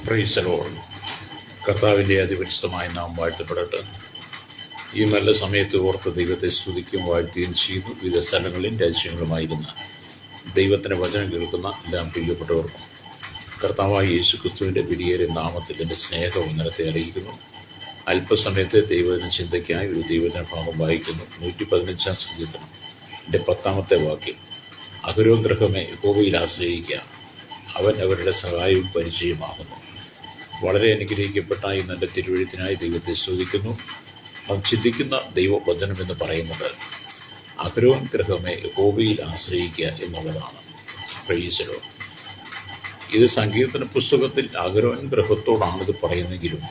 Price the Lord. കർത്താവിൻ്റെ അതിപരിശുദ്ധമായ നാം വാഴ്ത്തപ്പെടട്ടെ. ഈ നല്ല സമയത്ത് ഓർത്ത് ദൈവത്തെ സ്തുതിക്കും വാഴ്ത്തുകയും ചെയ്തു. വിവിധ സ്ഥലങ്ങളിലും രാജ്യങ്ങളുമായിരുന്ന ദൈവത്തിൻ്റെ വചനം കേൾക്കുന്ന എല്ലാ പ്രിയപ്പെട്ടവർക്കും കർത്താവായ യേശു ക്രിസ്തുവിൻ്റെ വിലയേറിയ നാമത്തിൽ എൻ്റെ സ്നേഹവന്ദനത്തെ അറിയിക്കുന്നു. അല്പസമയത്തെ ദൈവദിന ചിന്തയ്ക്കായി ഒരു ദൈവദിന ഭാഗം വായിക്കുന്നു. 115 സങ്കീർത്തനം എൻ്റെ 10-ാമത്തെ വാക്യം. അഹരോഗ്രഹമേ, യഹോവയിൽ ആശ്രയിക്കുക, അവൻ അവരുടെ സഹായവും പരിചയമാകുന്നു. വളരെ അനുഗ്രഹിക്കപ്പെട്ട ഈ നല്ല തിരുവഴുത്തിനായി ദൈവത്തെ സ്തുതിക്കുന്നു. നാം ചിന്തിക്കുന്ന ദൈവവചനം എന്ന് പറയുന്നത് അഹരോൻ ഗ്രഹമേ, യഹോവയിൽ ആശ്രയിക്കുക എന്നുള്ളതാണ്. Price the Lord. ഇത് സങ്കീർത്തന പുസ്തകത്തിൽ അഹരോൻ ഗ്രഹത്തോടാണ് ഇത് പറയുന്നെങ്കിലും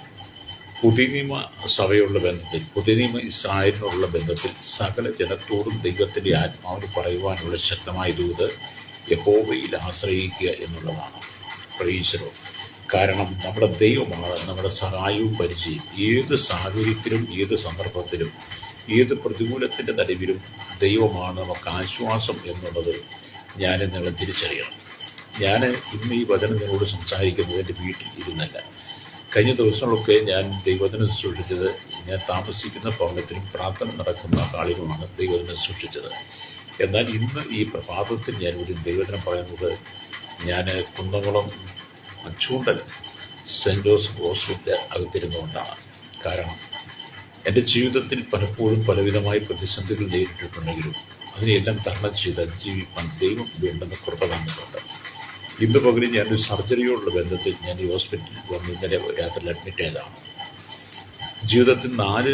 പുതിയ നിയമ സഭയുള്ള ബന്ധത്തിൽ, പുതിയ നിയമ ഇസ്രായേലിനുള്ള ബന്ധത്തിൽ സകല ജനത്തോടും ദൈവത്തിൻ്റെ ആത്മാവിന് പറയുവാനുള്ള ശക്തമായ ദൂത് യഹോവയിൽ ആശ്രയിക്കുക എന്നുള്ളതാണ്. Price the Lord. കാരണം നമ്മുടെ ദൈവമാണ് നമ്മുടെ സഹായവും പരിചയം. ഏത് സാഹചര്യത്തിലും, ഏത് സന്ദർഭത്തിലും, ഏത് പ്രതികൂലത്തിൻ്റെ നടുവിലും ദൈവമാണ് നമുക്ക് ആശ്വാസം എന്നുള്ളത് ഞാൻ നിങ്ങളെ തിരിച്ചറിയണം. ഞാൻ ഇന്ന് ഈ വചനം നിങ്ങളോട് സംസാരിക്കുന്നത് എൻ്റെ വീട്ടിൽ ഇരുന്നല്ല. കഴിഞ്ഞ ദിവസങ്ങളൊക്കെ ഞാൻ ദൈവവചനം സൂക്ഷിച്ചത് ഞാൻ താമസിക്കുന്ന ഭവനത്തിലും പ്രാർത്ഥന നടക്കുന്ന ആളുകളുമാണ് ദൈവവചനം സൂക്ഷിച്ചത്. എന്നാൽ ഇന്ന് ഈ പ്രഭാതത്തിൽ ഞാൻ ഒരു ദൈവവചനം പറയുന്നത് ഞാൻ കുന്നംകുളം ചൂണ്ടൽ സെൻറ് ജോസഫ് ഹോസ്പിറ്റലിൽ അകത്തിരുന്നുകൊണ്ടാണ്. കാരണം എൻ്റെ ജീവിതത്തിൽ പലപ്പോഴും പലവിധമായ പ്രതിസന്ധികൾ നേരിട്ടിട്ടുണ്ടെങ്കിലും അതിനെല്ലാം തരണം ചെയ്ത് ജീവിക്കാൻ ദൈവം വേണ്ടുന്ന കൃപ തന്നിട്ടുണ്ട്. ഇന്ന് പകരം ഞാനൊരു സർജറിയോടുള്ള ബന്ധത്തിൽ ഞാൻ ഈ ഹോസ്പിറ്റലിൽ വന്ന് ഇന്നലെ രാത്രിയിൽ അഡ്മിറ്റ് ചെയ്തതാണ്. ജീവിതത്തിൽ 4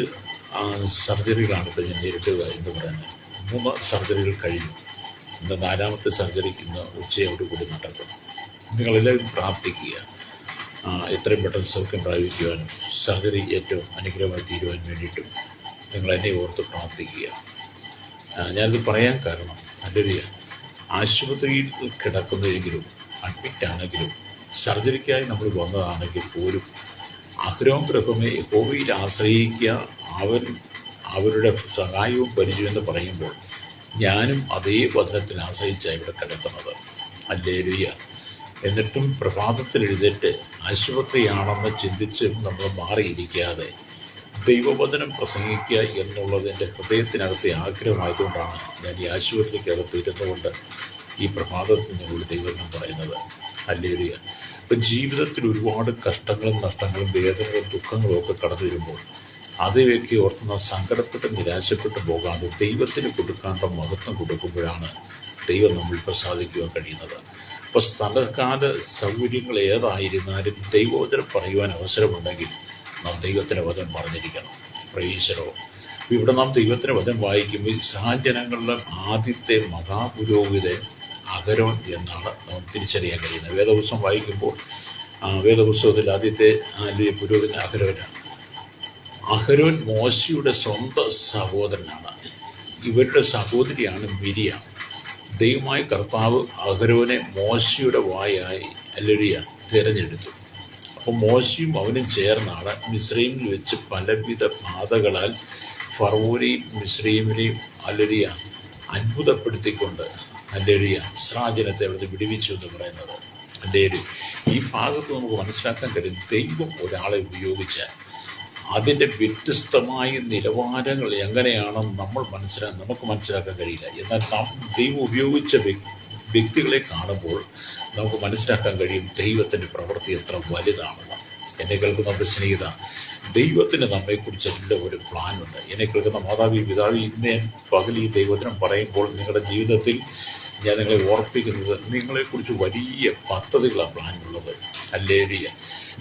സർജറികളാണ് ഇപ്പോൾ ഞാൻ നേരിടുക എന്ന് പറയുന്നത്. 3 സർജറികൾ കഴിഞ്ഞു. ഇന്ന് 4ാമത്തെ സർജറി ഇന്ന് ഉച്ചയോടുകൂടി നടക്കും. നിങ്ങളെല്ലാവരും പ്രാർത്ഥിക്കുക, എത്രയും പെട്ടെന്ന് സൗഖ്യം പ്രാപിക്കുവാനും സർജറി ഏറ്റവും അനുഗ്രഹമായി തീരുവാൻ വേണ്ടിയിട്ടും നിങ്ങൾ എന്നെ ഓർത്ത് പ്രാർത്ഥിക്കുക. ഞാനിത് പറയാൻ കാരണം, നല്ലൊരു ആശുപത്രിയിൽ കിടക്കുന്നതെങ്കിലും അഡ്മിറ്റാണെങ്കിലും സർജറിക്കായി നമ്മൾ വന്നതാണെങ്കിൽ പോലും അഹരോൻ ഗ്രഹമേ, യഹോവയിൽ ആശ്രയിക്കുക, അവരുടെ സഹായവും പരിചയം എന്ന് പറയുമ്പോൾ ഞാനും അതേ വചനത്തിൽ ആശ്രയിച്ചാണ് ഇവിടെ കിടക്കുന്നത്. ഹല്ലേലൂയ. എന്നിട്ടും പ്രഭാതത്തിൽ എഴുന്നേറ്റ് ആശുപത്രിയാണെന്ന് ചിന്തിച്ച് നമ്മൾ മാറിയിരിക്കാതെ ദൈവവചനം പ്രസംഗിക്കുക എന്നുള്ളത് എൻ്റെ ഹൃദയത്തിനകത്തെ ആഗ്രഹമായതുകൊണ്ടാണ് ഞാൻ ഈ ആശുപത്രിക്കകത്ത് ഇരുന്നുകൊണ്ട് ഈ പ്രഭാതത്തിൽ നിങ്ങളുടെ ദൈവവചനം പറയുന്നത്. ഹല്ലേലൂയ. ഇപ്പം ജീവിതത്തിൽ ഒരുപാട് കഷ്ടങ്ങളും നഷ്ടങ്ങളും വേദനകളും ദുഃഖങ്ങളും ഒക്കെ കടന്നു വരുമ്പോൾ അതിലേക്ക് ഓർത്തുന്ന സങ്കടപ്പെട്ട് നിരാശപ്പെട്ട് പോകാതെ ദൈവത്തിന് കൊടുക്കേണ്ട മഹത്വം കൊടുക്കുമ്പോഴാണ് ദൈവം നമ്മിൽ പ്രസാദിക്കുവാൻ കഴിയുന്നത്. അപ്പോൾ സ്ഥലകാല സൗകര്യങ്ങൾ ഏതായിരുന്നാലും ദൈവവചനം പറയുവാൻ അവസരമുണ്ടെങ്കിൽ നാം ദൈവത്തിൻ്റെ വചനം പറഞ്ഞിരിക്കണം. Price the Lord. ഇവിടെ നാം ദൈവത്തിൻ്റെ വചനം വായിക്കുമ്പോൾ ഇസ്രായേൽ ജനങ്ങളുടെ ആദ്യത്തെ മഹാപുരോഹിതൻ അഹരോൻ എന്നാണ് നാം തിരിച്ചറിയാൻ കഴിയുന്നത്. വേദപുസ്തകം വായിക്കുമ്പോൾ വേദപുസ്തകത്തിൽ ആദ്യത്തെ പുരോഹിതൻ അഹരോനാണ്. അഹരോൻ മോശയുടെ സ്വന്തം സഹോദരനാണ്. ഇവരുടെ സഹോദരിയാണ് മിരിയാം. ദൈവമായ കർത്താവ് അഹരോനെ മോശയുടെ വായായി തിരഞ്ഞെടുത്തു. അപ്പോൾ മോശയും അവനും ചേർന്നാണ് മിസ്രൈമിൽ വെച്ച് പലവിധ ബാധകളാൽ ഫറവോനെയും മിസ്രൈമിനെയും അത്ഭുതപ്പെടുത്തിക്കൊണ്ട് ഇസ്രായേലിനെ അവിടെ വിടുവിച്ചു എന്ന് പറയുന്നത്. ഈ ഭാഗത്ത് നമുക്ക് മനസ്സിലാക്കാൻ കഴിയും, ദൈവം ഒരാളെ ഉപയോഗിച്ചാൽ അതിൻ്റെ വ്യത്യസ്തമായ നിലവാരങ്ങൾ എങ്ങനെയാണെന്ന് നമുക്ക് മനസ്സിലാക്കാൻ കഴിയില്ല. എന്നാൽ ദൈവം ഉപയോഗിച്ച വ്യക്തികളെ കാണുമ്പോൾ നമുക്ക് മനസ്സിലാക്കാൻ കഴിയും ദൈവത്തിൻ്റെ പ്രവൃത്തി എത്ര വലുതാണെന്ന്. എന്നെ കേൾക്കുന്ന സ്നേഹിത, ദൈവത്തിന് നമ്മെക്കുറിച്ചെല്ലാം ഒരു പ്ലാനുണ്ട്. എന്നെ കേൾക്കുന്ന മാതാവി പിതാവി, ഇന്ന് പകൽ ഈ ദൈവത്തിനും പറയുമ്പോൾ നിങ്ങളുടെ ജീവിതത്തിൽ ഞാൻ നിങ്ങളെ ഓർപ്പിക്കുന്നത് നിങ്ങളെക്കുറിച്ച് വലിയ പദ്ധതികളാണ് പ്ലാനുള്ളത്. ഹല്ലേലൂയ.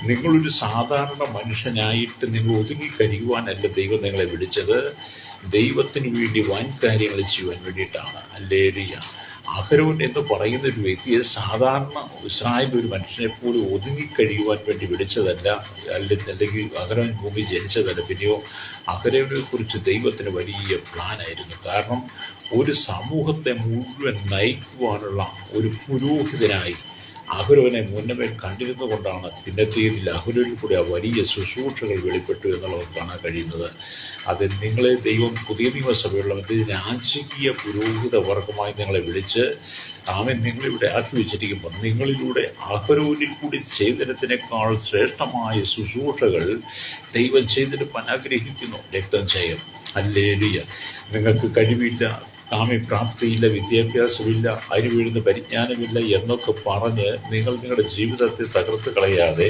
നിങ്ങളൊരു സാധാരണ മനുഷ്യനായിട്ട് നിങ്ങൾ ഒതുങ്ങിക്കഴിയുവാനല്ല ദൈവം നിങ്ങളെ വിളിച്ചത്. ദൈവത്തിന് വേണ്ടി വൻ കാര്യങ്ങൾ ചെയ്യുവാൻ വേണ്ടിയിട്ടാണ്. ഹല്ലേലൂയ. അഹരോൻ എന്ന് പറയുന്ന ഒരു വ്യക്തിയെ സാധാരണ ഇസ്രായേൽ ഒരു മനുഷ്യനെ പോലും ഒതുങ്ങിക്കഴിയുവാൻ വേണ്ടി വിളിച്ചതല്ല, അല്ലെങ്കിൽ അഹരോൻ ഭൂമി ജനിച്ചതല്ല. പിന്നെയോ അഹരോനെ കുറിച്ച് ദൈവത്തിന് വലിയ പ്ലാനായിരുന്നു. കാരണം ഒരു സമൂഹത്തെ മുഴുവൻ നയിക്കുവാനുള്ള ഒരു പുരോഹിതനായി അഹരോനെ മുന്നമേ കണ്ടിരുന്നു കൊണ്ടാണ് പിന്നത്തേതിൽ അഹരോനിൽ കൂടി ആ വലിയ ശുശ്രൂഷകൾ വെളിപ്പെട്ടു എന്നുള്ളത് കാണാൻ കഴിയുന്നത്. അത് നിങ്ങളെ ദൈവം പുതിയ നിയമസഭയുള്ള രാജകീയ പുരോഹിത വർഗമായി നിങ്ങളെ വിളിച്ച് നിങ്ങളിവിടെ ആക്കി വെച്ചിരിക്കുമ്പോൾ നിങ്ങളിലൂടെ അഹരോനിൽ കൂടി ചെയ്തതിനേക്കാൾ ശ്രേഷ്ഠമായ ശുശ്രൂഷകൾ ദൈവം ചെയ്തെടുപ്പാൻ ആഗ്രഹിക്കുന്നു. രക്തം ചെയ്യും. ഹല്ലേലൂയ. നിങ്ങൾക്ക് കഴിവില്ല, പ്രാപ്തിയില്ല, വിദ്യാഭ്യാസമില്ല, അതിന് വീഴുന്ന പരിജ്ഞാനമില്ല എന്നൊക്കെ പറഞ്ഞ് നിങ്ങൾ നിങ്ങളുടെ ജീവിതത്തെ തകർത്ത് കളയാതെ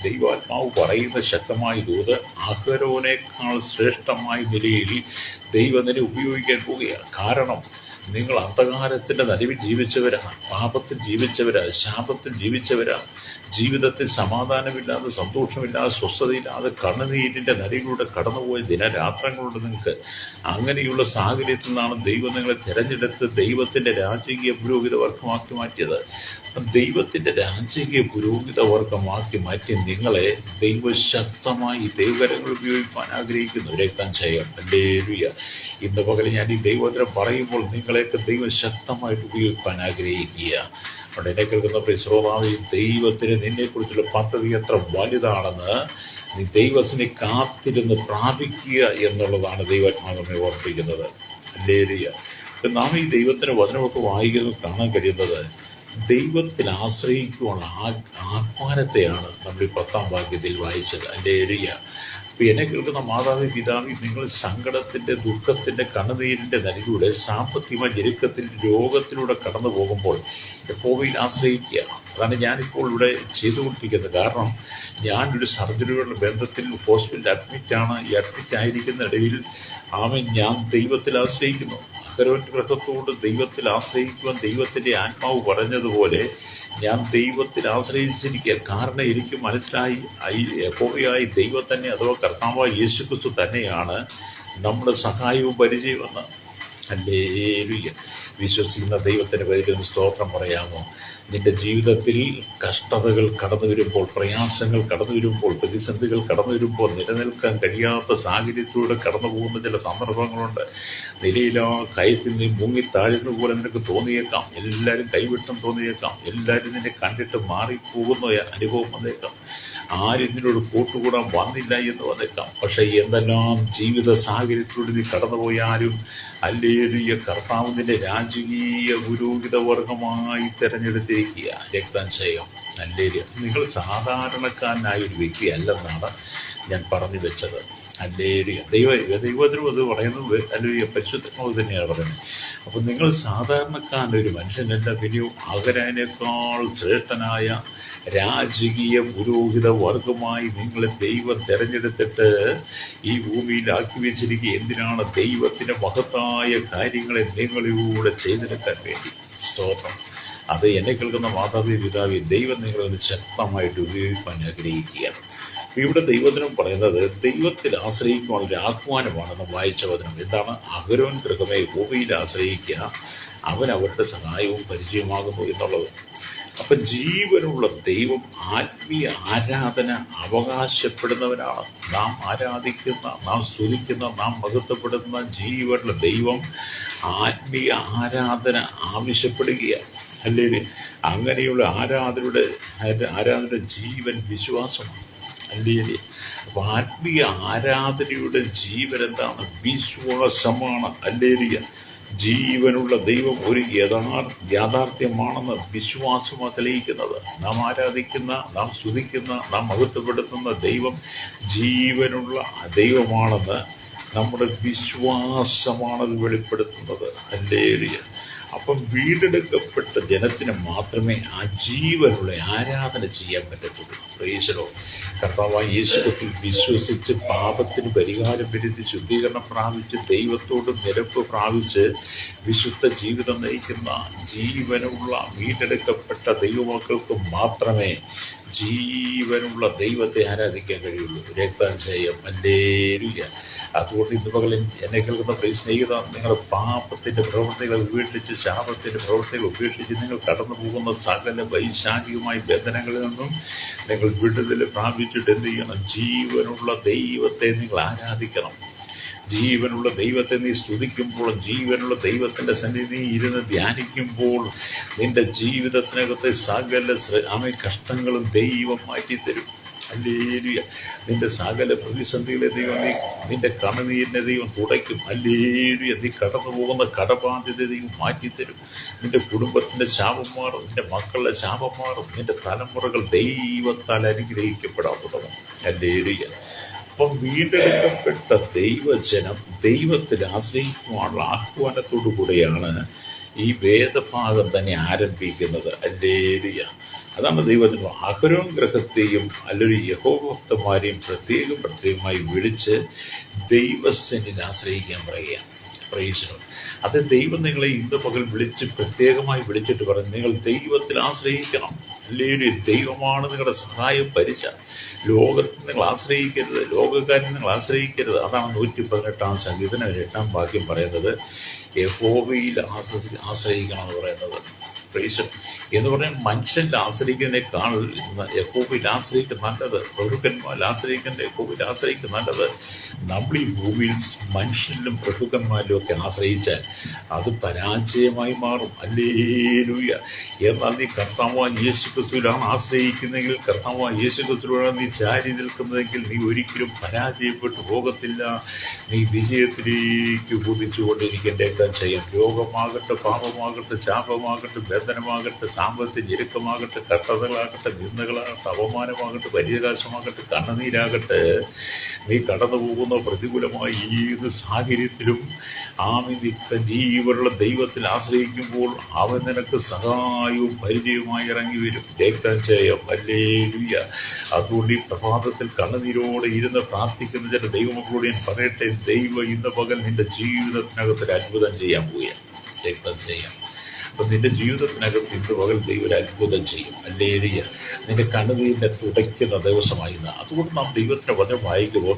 ദൈവാത്മാവ് പറയുന്ന ശക്തമായ ദൂത് അഹരോനേക്കാൾ ശ്രേഷ്ഠമായ നിലയിൽ ദൈവം തന്നെ ഉപയോഗിക്കാൻ പോവുകയാണ്. കാരണം നിങ്ങൾ അന്ധകാരത്തിൻ്റെ നടുവിൽ ജീവിച്ചവരാണ്, പാപത്തിൽ ജീവിച്ചവരാണ്, ശാപത്തിൽ ജീവിച്ചവരാണ്. ജീവിതത്തിൽ സമാധാനമില്ലാതെ, സന്തോഷമില്ലാതെ, സ്വസ്ഥതയില്ലാതെ കണ്ണുനീരിൻ്റെ നടുവിലൂടെ കടന്നുപോയ ദിനരാത്രങ്ങളുണ്ട് നിങ്ങൾക്ക്. അങ്ങനെയുള്ള സാഹചര്യത്തിൽ നിന്നാണ് ദൈവം നിങ്ങളെ തിരഞ്ഞെടുത്ത് ദൈവത്തിൻ്റെ രാജകീയ പുരോഹിത വർഗമാക്കി മാറ്റിയത്. ദൈവത്തിൻ്റെ രാജകീയ പുരോഹിത വർഗമാക്കി മാറ്റി നിങ്ങളെ ദൈവശക്തമായി ദൈവകരങ്ങൾ ഉപയോഗിക്കാൻ ആഗ്രഹിക്കുന്നു. രക്തം ചെയ്യാം. ഹല്ലേലൂയ. ഇന്ന് പകൽ ഞാൻ ഈ ദൈവവചനം പറയുമ്പോൾ നിങ്ങളെയൊക്കെ ദൈവം ശക്തമായിട്ട് ഉപയോഗിക്കാൻ ആഗ്രഹിക്കുക. അവിടെ എന്നെ കേൾക്കുന്ന ശ്രോതാവേ, ദൈവത്തിന് നിന്നെക്കുറിച്ചുള്ള പദ്ധതി എത്ര വലുതാണെന്ന് നീ ദൈവത്തിനെ കാത്തിരുന്ന് പ്രാപിക്കുക എന്നുള്ളതാണ് ദൈവാത്മാവെ ഓർപ്പിക്കുന്നത്. ഹല്ലേലൂയ. നാം ഈ ദൈവത്തിൻ്റെ വചനമൊക്കെ വായിക്കുന്നത് കാണാൻ കഴിയുന്നത് ദൈവത്തിൽ ആശ്രയിക്കുവാനുള്ള ആഹ്വാനത്തെയാണ് നമ്മൾ ഈ 10-ാം വാക്യത്തിൽ വായിച്ചത്. ഹല്ലേലൂയ. അപ്പോൾ എന്നെ കേൾക്കുന്ന മാതാവി, പിതാവി, നിങ്ങൾ സങ്കടത്തിൻ്റെ, ദുഃഖത്തിൻ്റെ, കണ്ണുനീരിൻ്റെ നടുവിലൂടെ, സാമ്പത്തികമായ ഞെരുക്കത്തിൽ, രോഗത്തിലൂടെ കടന്നു പോകുമ്പോൾ യഹോവയിൽ ആശ്രയിക്കുക. അതാണ് ഞാനിപ്പോൾ ഇവിടെ ചെയ്തുകൊണ്ടിരിക്കുന്നത്. കാരണം ഞാനൊരു സർജറിയുടെ ബന്ധത്തിൽ ഹോസ്പിറ്റലിൽ അഡ്മിറ്റാണ്. ഈ അഡ്മിറ്റ് ഇടയിൽ ഞാൻ ദൈവത്തിൽ ആശ്രയിക്കുന്നു. അഹരോന്റെ ഗ്രഹത്തോട് ദൈവത്തിൽ ആശ്രയിക്കുവാൻ ദൈവത്തിൻ്റെ ആത്മാവ് പറഞ്ഞതുപോലെ ഞാൻ ദൈവത്തിൽ ആശ്രയിച്ചിരിക്കുക. കാരണം എനിക്ക് മനസ്സിലായി യഹോവയായ ദൈവം തന്നെ, അഥവാ കർത്താവായ യേശുക്രിസ്തു തന്നെയാണ് നമ്മുടെ സഹായവും പരിചയമെന്ന്. ഹല്ലേലൂയ. വിശ്വസിക്കുന്ന ദൈവത്തിൻ്റെ പേരിൽ സ്തോത്രം പറയാമോ? നിന്റെ ജീവിതത്തിൽ കഷ്ടതകൾ കടന്നു വരുമ്പോൾ, പ്രയാസങ്ങൾ കടന്നു വരുമ്പോൾ, പ്രതിസന്ധികൾ കടന്നു വരുമ്പോൾ, നിലനിൽക്കാൻ കഴിയാത്ത സാഹചര്യത്തിലൂടെ കടന്നു പോകുന്ന ചില സന്ദർഭങ്ങളുണ്ട്. നിലയിലോ കയത്തിൽ നീ മുങ്ങി താഴുന്ന പോലെ നിനക്ക് തോന്നിയേക്കാം. എല്ലാവരും കൈവിട്ടും തോന്നിയേക്കാം. എല്ലാവരും നിന്നെ കണ്ടിട്ട് മാറിപ്പോകുന്ന അനുഭവം വന്നേക്കാം. ആരും ഇതിനോട് കൂട്ടുകൂടാൻ വന്നില്ല എന്ന് വന്നേക്കാം. പക്ഷേ എന്തെല്ലാം ജീവിത സാഹചര്യത്തിലൂടെ നീ കടന്നുപോയാലും ഹല്ലേലൂയ, കർത്താവ് നിന്റെ രാജകീയ പുരോഹിത വർഗമായി തിരഞ്ഞെടുത്തിരിക്കുക. രക്തം ചെയ്യും. ഹല്ലേലൂയ. നിങ്ങൾ സാധാരണക്കാരനായ ഒരു വ്യക്തി അല്ലെന്നാണ് ഞാൻ പറഞ്ഞു വെച്ചത്. ഹല്ലേലൂയ. ദൈവത്തിനും അത് പറയുന്നത് ഹല്ലേലൂയ, പരിശുദ്ധാത്മാവ് തന്നെയാണ് പറയുന്നത്. അപ്പോൾ നിങ്ങൾ സാധാരണക്കാരനൊരു മനുഷ്യനല്ല, പിന്നെയോ അഹരോനേക്കാൾ ശ്രേഷ്ഠനായ രാജകീയ പുരോഹിത വർഗമായി നിങ്ങളെ ദൈവം തിരഞ്ഞെടുത്തിട്ട് ഈ ഭൂമിയിൽ ആക്കി വെച്ചിരിക്കുക. എന്തിനാണ്? ദൈവത്തിൻ്റെ മഹത്തായ കാര്യങ്ങളെ നിങ്ങളിലൂടെ ചെയ്തെടുക്കാൻ വേണ്ടി. സ്തോത്രം. അത് എന്നെ കേൾക്കുന്ന മാതാവി, പിതാവി, ദൈവം നിങ്ങളെ ഒന്ന് ശക്തമായിട്ട് ഉപയോഗിക്കാൻ ആഗ്രഹിക്കുക. ഇവിടെ ദൈവത്തിനും പറയുന്നത് ദൈവത്തിൽ ആശ്രയിക്കുവാനുള്ള ആഹ്വാനമാണെന്ന് വായിച്ച വചനം. എന്താണ്? അഹരോൻ ഗൃഹമേ, യഹോവയിൽ ആശ്രയിക്കുക, അവൻ അവരുടെ സഹായവും പരിചയമാകുന്നു എന്നുള്ളത്. അപ്പം ജീവനുള്ള ദൈവം ആത്മീയ ആരാധന അവകാശപ്പെടുന്നവരാണ്. നാം ആരാധിക്കുന്ന, നാം സ്തുതിക്കുന്ന, നാം മഹത്വപ്പെടുന്ന ജീവനുള്ള ദൈവം ആത്മീയ ആരാധന ആവശ്യപ്പെടുകയാണ്. അല്ലെങ്കിൽ അങ്ങനെയുള്ള ആരാധനയുടെ ജീവൻ വിശ്വാസമാണ്. അല്ലെങ്കിൽ അപ്പോൾ ആത്മീയ ആരാധനയുടെ ജീവൻ എന്താണ്? വിശ്വാസമാണ്. ഹല്ലേലൂയ. ജീവനുള്ള ദൈവം ഒരു യാഥാർത്ഥ്യമാണെന്ന് വിശ്വാസമാണ് തെളിയിക്കുന്നത്. നാം ആരാധിക്കുന്ന, നാം സ്തുതിക്കുന്ന, നാം മഹത്വപ്പെടുത്തുന്ന ദൈവം ജീവനുള്ള ദൈവമാണെന്ന് നമ്മുടെ വിശ്വാസമാണത് വെളിപ്പെടുത്തുന്നത്. ഹല്ലേലൂയ. അപ്പം വീണ്ടെടുക്കപ്പെട്ട ജനത്തിന് മാത്രമേ ആ ജീവനുള്ള ആരാധന ചെയ്യാൻ പറ്റത്തുള്ളൂ. Price the Lord. കർത്താവായ യേശുക്രിസ്തുവിൽ വിശ്വസിച്ച് പാപത്തിന് പരിഹാരം വരുത്തി ശുദ്ധീകരണം പ്രാപിച്ച് ദൈവത്തോട് നിരപ്പ് പ്രാപിച്ച് വിശുദ്ധ ജീവിതം നയിക്കുന്ന ജീവനുള്ള വീണ്ടെടുക്കപ്പെട്ട ദൈവമക്കൾക്ക് മാത്രമേ ജീവനുള്ള ദൈവത്തെ ആരാധിക്കാൻ കഴിയുള്ളൂ. രക്തം ചെയ്യും. ഹല്ലേലൂയ. അതുകൊണ്ട് ഇന്ന് പകൽ എന്നെ കേൾക്കുന്ന പ്രിയ സ്നേഹിത, നിങ്ങളുടെ പാപത്തിൻ്റെ പ്രവൃത്തികളെ ഉപേക്ഷിച്ച്, ശാപത്തിൻ്റെ പ്രവൃത്തികൾ ഉപേക്ഷിച്ച് നിങ്ങൾ കടന്നു പോകുന്ന സകല വൈശാഖികമായ ബന്ധനങ്ങളിൽ നിന്നും നിങ്ങൾ വിടുതൽ പ്രാപിച്ചിട്ട് എന്ത് ചെയ്യണം? ജീവനുള്ള ദൈവത്തെ നിങ്ങൾ ആരാധിക്കണം. ജീവനുള്ള ദൈവത്തെ നീ സ്തുതിക്കുമ്പോൾ, ജീവനുള്ള ദൈവത്തിൻ്റെ സന്നിധി ഇരുന്ന് ധ്യാനിക്കുമ്പോൾ നിന്റെ ജീവിതത്തിനകത്തെ സകല കഷ്ടങ്ങളും ദൈവം മാറ്റിത്തരും. ഹല്ലേലൂയ. നിന്റെ സകല പ്രതിസന്ധികളെ ദൈവം നിന്റെ കണ്ണുനീരിനെ ദൈവം തുടയ്ക്കും. ഹല്ലേലൂയ. നീ കടന്നു പോകുന്ന കടബാധ്യത ദൈവം മാറ്റിത്തരും. നിന്റെ കുടുംബത്തിൻ്റെ ശാപം മാറും, നിന്റെ മക്കളുടെ ശാപം മാറും, നിന്റെ തലമുറകൾ ദൈവത്താൽ അനുഗ്രഹിക്കപ്പെടാൻ തുടങ്ങും. ഹല്ലേലൂയ. അപ്പം വീണ്ടെടുക്കപ്പെട്ട ദൈവജനം ദൈവത്തിൽ ആശ്രയിക്കുവാനുള്ള ആഹ്വാനത്തോടു കൂടെയാണ് ഈ വേദഭാഗം തന്നെ ആരംഭിക്കുന്നത്. ഹല്ലേലൂയ. അതാണ് ദൈവത്തിന് അഹരോൻ ഗ്രഹത്തെയും അല്ലെങ്കിൽ യഹോഭക്തന്മാരെയും പ്രത്യേകമായി വിളിച്ച് ദൈവസന്നിധിയിൽ ആശ്രയിക്കാൻ പറയുകയാണ്. പ്രൈസ്. അത് ദൈവം നിങ്ങളെ ഇന്ന് പകൽ പ്രത്യേകമായി വിളിച്ചിട്ട് പറഞ്ഞു, നിങ്ങൾ ദൈവത്തിൽ ആശ്രയിക്കണം. അല്ലെങ്കിൽ ദൈവമാണ് നിങ്ങളുടെ സഹായം പരിച. ലോകത്തിൽ നിങ്ങൾ ആശ്രയിക്കരുത്, ലോകക്കാരിൽ നിങ്ങൾ ആശ്രയിക്കരുത്. അതാണ് 118 സങ്കീർത്തനം 8 വാക്യം പറയുന്നത്. യഹോവയിൽ ആശ്രയിക്കണം എന്ന് പറയുന്നത്. പ്രൈസ് എന്ന് പറഞ്ഞാൽ മനുഷ്യനിൽ ആശ്രയിക്കുന്നതിനേക്കാൾ യഹോവയിൽ ആശ്രയിക്കുന്ന നല്ലത്, പ്രഭുക്കന്മാരിൽ ആശ്രയിക്കുന്ന യഹോവയിൽ ആശ്രയിക്കുന്ന നല്ലത്. നമ്മൾ ഈ ഭൂമിയിൽ മനുഷ്യനിലും പ്രഭുക്കന്മാരിലും ഒക്കെ ആശ്രയിച്ചാൽ അത് പരാജയമായി മാറും. ഹല്ലേലൂയ. എന്നാൽ നീ കർത്താവായ യേശുക്രിസ്തുവിലാണ് ആശ്രയിക്കുന്നെങ്കിൽ, കർത്താവായ യേശുക്രിസ്തുവിലാണ് നീ ചാരി നിൽക്കുന്നതെങ്കിൽ നീ ഒരിക്കലും പരാജയപ്പെട്ടു പോകത്തില്ല. നീ വിജയത്തിലേക്ക് കുതിച്ചുകൊണ്ടിരിക്കേണ്ടതൊക്കെ ചെയ്യാം. രോഗമാകട്ടെ, പാപമാകട്ടെ, ശാപമാകട്ടെ, ബന്ധനമാകട്ടെ, സാമ്പത്തിക ഞെരുക്കമാകട്ടെ, കഷ്ടതകളാകട്ടെ, നിന്ദകളാകട്ടെ, അപമാനമാകട്ടെ, പരിഹാസമാകട്ടെ, കണ്ണുനീരാകട്ടെ, നീ കടന്നു പോകുന്ന പ്രതികൂലമായ ഏത് സാഹചര്യത്തിലും ജീവനുള്ള ദൈവത്തിൽ ആശ്രയിക്കുമ്പോൾ അവൻ നിനക്ക് സഹായവും പരിചയവുമായി ഇറങ്ങി വരും. ഹല്ലേലൂയ. അതുകൊണ്ട് ഈ പ്രഭാതത്തിൽ കണ്ണുനീരോടെ ഇരുന്ന് പ്രാർത്ഥിക്കുന്ന ചില ദൈവമക്കളോട് ഞാൻ പറയട്ടെ, ദൈവം ഇന്ന് പകൽ നിന്റെ ജീവിതത്തിനകത്തൊരു അത്ഭുതം ചെയ്യാൻ പോവുകയാണ്. ചെയ്യാം. അപ്പം നിന്റെ ജീവിതത്തിനകത്ത് ഇന്ന് പകൽ ദൈവം ഒരു അത്ഭുതം ചെയ്യും. ഹല്ലേലൂയ. നിന്റെ കണ്ണുനീരിനെ തുടയ്ക്കുന്ന ദിവസമായി. അതുകൊണ്ട് നാം ദൈവത്തിൻ്റെ വചനം വായിക്കുമ്പോൾ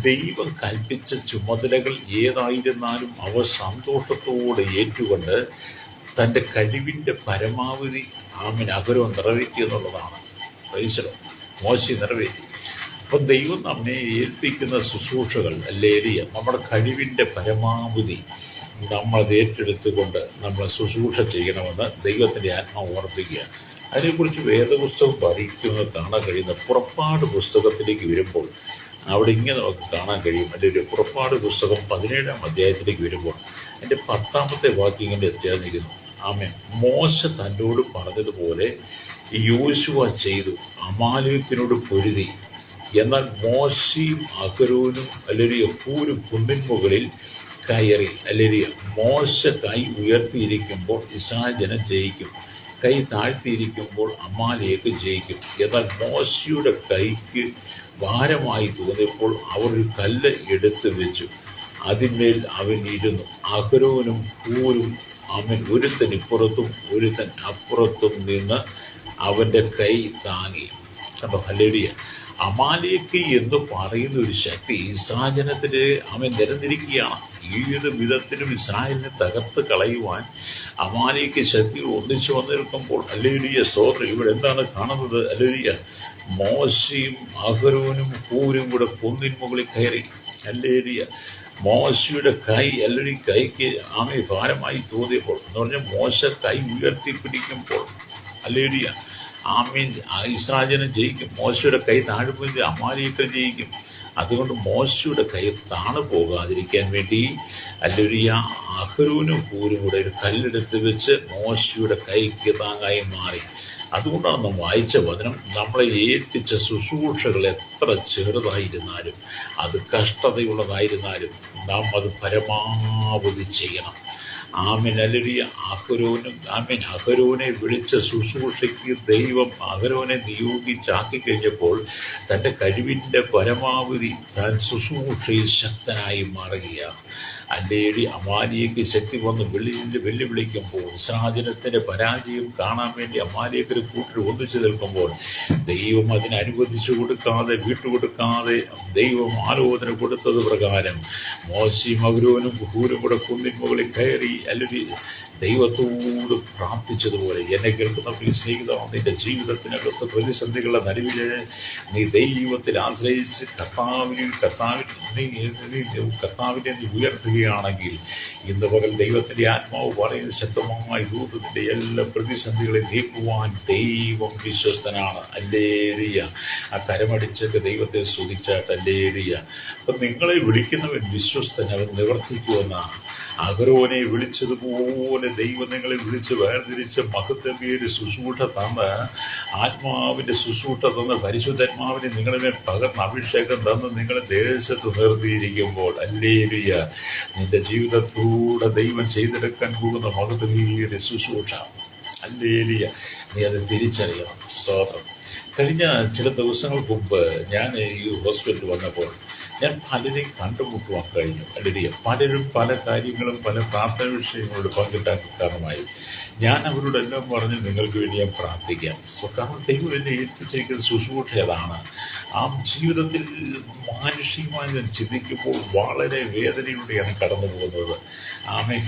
ദൈവം കൽപ്പിച്ച ചുമതലകൾ ഏതായിരുന്നാലും അവ സന്തോഷത്തോടെ ഏറ്റുകൊണ്ട് തൻ്റെ കഴിവിൻ്റെ പരമാവധി അഹരോൻ നിറവേറ്റി എന്നുള്ളതാണ്. പ്രൈസലോ. മോശെ നിറവേറ്റി. അപ്പം ദൈവം നമ്മെ ഏൽപ്പിക്കുന്ന ശുശ്രൂഷകൾ, ഹല്ലേലൂയ, നമ്മുടെ കഴിവിൻ്റെ പരമാവധി നമ്മളത് ഏറ്റെടുത്തുകൊണ്ട് നമ്മൾ ശുശ്രൂഷ ചെയ്യണമെന്ന് ദൈവത്തിൻ്റെ ആത്മാവ് ഓർപ്പിക്കുകയാണ്. അതിനെക്കുറിച്ച് വേദപുസ്തകം പഠിക്കുന്നത് കാണാൻ കഴിയുന്ന പുറപ്പാട് പുസ്തകത്തിലേക്ക് വരുമ്പോൾ അവിടെ ഇങ്ങനെ നമുക്ക് കാണാൻ കഴിയും. അല്ലെങ്കിൽ പുറപ്പാട് പുസ്തകം 17-ാം അധ്യായത്തിലേക്ക് വരുമ്പോൾ എൻ്റെ 10-ാമത്തെ വാക്യം ഇങ്ങനെ ചേർന്നിരിക്കുന്നു. ആമേൻ. മോശ തന്നോട് പറഞ്ഞതുപോലെ യോശുവ ചെയ്തു, അമാലേക്കിനോട് പൊരുതി. എന്നാൽ മോശയും അഹരോനും അല്ലെങ്കിൽ ഹൂരും കുന്നിൻ മുകളിൽ കയറി. അല്ലെങ്കിൽ മോശ കൈ ഉയർത്തിയിരിക്കുമ്പോൾ ഇസ്രായേൽ ജനം ജയിക്കും, കൈ താഴ്ത്തിയിരിക്കുമ്പോൾ അമാലേക്ക് ജയിക്കും. എന്നാൽ മോശയുടെ കൈക്ക് ഭാരമായി തോന്നിയപ്പോൾ അവർ ഒരു കല്ല് എടുത്തു വെച്ചു, അതിന്മേൽ അവൻ ഇരുന്നു. അഹരോനും ഹൂരും അവൻ ഒരുത്തൻ ഇപ്പുറത്തും ഒരുത്തൻ അപ്പുറത്തും നിന്ന് അവൻ്റെ കൈ താങ്ങി. കണ്ടോ? ഹല്ലേലൂയ. അമാലേക്ക് എന്ന് പറയുന്ന ഒരു ശക്തി ഇസ്രായേലിനെ അവൻ നിരന്നിരിക്കുകയാണ്. ഏത് വിധത്തിലും ഇസ്രായേലിനെ തകർത്ത് കളയുവാൻ അമാലേക്ക് ശക്തികൾ ഒന്നിച്ചു വന്നിരിക്കുമ്പോൾ, ഹല്ലേലൂയ, സ്തോത്രം. ഇവിടെ എന്താണ് കാണുന്നത്? ഹല്ലേലൂയ. മോശയും അഹരോനും ഹൂരും കൂടെ കുന്നിൻ മുകളിൽ കയറി. ഹല്ലേലൂയ. മോശയുടെ കൈ അല്ലെങ്കിൽ കൈക്ക് ഭാരമായി തോന്നിയപ്പോൾ എന്ന് പറഞ്ഞാൽ മോശ കൈ ഉയർത്തിപ്പിടിക്കുമ്പോൾ, ഹല്ലേലൂയ, ഇസ്രായേലിനെ ജയിക്കും. മോശയുടെ കൈ താഴുമ്പോൾ അമാലേക്കർ ജയിക്കും. അതുകൊണ്ട് മോശയുടെ കൈ താണു പോകാതിരിക്കാൻ വേണ്ടി ഹല്ലേലൂയ അഹരോനും ഹൂരും കൂടെ ഒരു കല്ലെടുത്ത് വെച്ച് മോശയുടെ കൈക്ക് താങ്ങായി മാറി. അതുകൊണ്ടാണ് നാം വായിച്ച വചനം, നമ്മളെ ഏൽപ്പിച്ച ശുശ്രൂഷകൾ എത്ര ചെറുതായിരുന്നാലും അത് കഷ്ടതയുള്ളതായിരുന്നാലും നാം അത് പരമാവധി ചെയ്യണം. ആമേൻ. ഹല്ലേലൂയ. അഹരോനെ വിളിച്ച ശുശ്രൂഷയ്ക്ക് ദൈവം അഹരോനെ നിയോഗിച്ചാക്കി കഴിഞ്ഞപ്പോൾ തൻ്റെ കഴിവിൻ്റെ പരമാവധി താൻ ശുശ്രൂഷയിൽ ശക്തനായി മാറുകയാണ്. ഹല്ലേലൂയ. അമാലേക്ക് ശക്തി വന്ന് വെല്ലുവിളിക്കുമ്പോൾ, ഇസ്രായേലിന്റെ പരാജയം കാണാൻ വേണ്ടി അമാലേക്കർ കൂട്ടർ ഒന്നിച്ചു നിൽക്കുമ്പോൾ ദൈവം അതിനെ അനുവദിച്ചു കൊടുക്കാതെ വിട്ടുകൊടുക്കാതെ ദൈവം ആലോചന കൊടുത്തത് പ്രകാരം മോശയും അഹരോനും ഹൂരും കൂടെ കുന്നിൻ മുകളിൽ കയറി അല്ലെങ്കിൽ ദൈവത്തോട് പ്രാർത്ഥിച്ചതുപോലെ എന്നെ കേൾക്കുന്ന പ്രിയ സ്നേഹിത, നിന്റെ ജീവിതത്തിനകത്ത് പ്രതിസന്ധികളുടെ നടുവിൽ നീ ദൈവത്തിൽ ആശ്രയിച്ച് കർത്താവിൽ നീ കർത്താവിനെ നീ ഉയർത്തുകയാണെങ്കിൽ ഇന്ന് പകൽ ദൈവത്തിൻ്റെ ആത്മാവ് പറയുന്ന ശക്തമായി ദൂതത്തിൻ്റെ എല്ലാ പ്രതിസന്ധികളെ നീക്കുവാൻ ദൈവം വിശ്വസ്തനാണ്. ഹല്ലേലൂയ. ആ കരമടിച്ചൊക്കെ ദൈവത്തെ സ്തുതിച്ചാട്ട് ഹല്ലേലൂയ. അപ്പം നിങ്ങളെ വിളിക്കുന്നവൻ വിശ്വസ്തൻ, അവൻ നിവർത്തിക്കുമെന്ന അഹരോനെ വിളിച്ചതുപോലെ ദൈവം നിങ്ങളെ വിളിച്ച് വേർതിരിച്ച മഹത്വമേറിയ ശുശ്രൂഷ തന്ന്, ആത്മാവിൻ്റെ ശുശ്രൂഷ തന്ന്, പരിശുദ്ധാത്മാവിനെ നിങ്ങളുടെ പകർന്ന് അഭിഷേകം തന്ന് നിങ്ങളെ ദേശത്ത് നിർത്തിയിരിക്കുമ്പോൾ ഹല്ലേലൂയ, നിന്റെ ജീവിതത്തിലൂടെ ദൈവം ചെയ്തെടുക്കാൻ പോകുന്ന മഹത്വമേറിയ ശുശ്രൂഷ ഹല്ലേലൂയ, നീ അത് തിരിച്ചറിയണം. സ്തോത്രം. കഴിഞ്ഞ ചില ദിവസങ്ങൾക്ക് മുമ്പ് ഞാൻ ഈ ഹോസ്പിറ്റലിൽ വന്നപ്പോൾ ഞാൻ പലരെയും കണ്ടുമുട്ടുവാൻ കഴിഞ്ഞു. അല്ലെങ്കിൽ പലരും പല കാര്യങ്ങളും പല പ്രാർത്ഥന വിഷയങ്ങളോട് പങ്കിട്ടാൻ കാരണമായി. ഞാൻ അവരോടെല്ലാം പറഞ്ഞ് നിങ്ങൾക്ക് വേണ്ടി ഞാൻ പ്രാർത്ഥിക്കാം. കാരണം ദൈവം എന്നെ ഏൽപ്പിച്ചിരിക്കുന്ന ശുശ്രൂഷ അതാണ്. ആ ജീവിതത്തിൽ മാനുഷികമായി ഞാൻ ചിന്തിക്കുമ്പോൾ വളരെ വേദനയിലൂടെയാണ് കടന്നു പോകുന്നത്.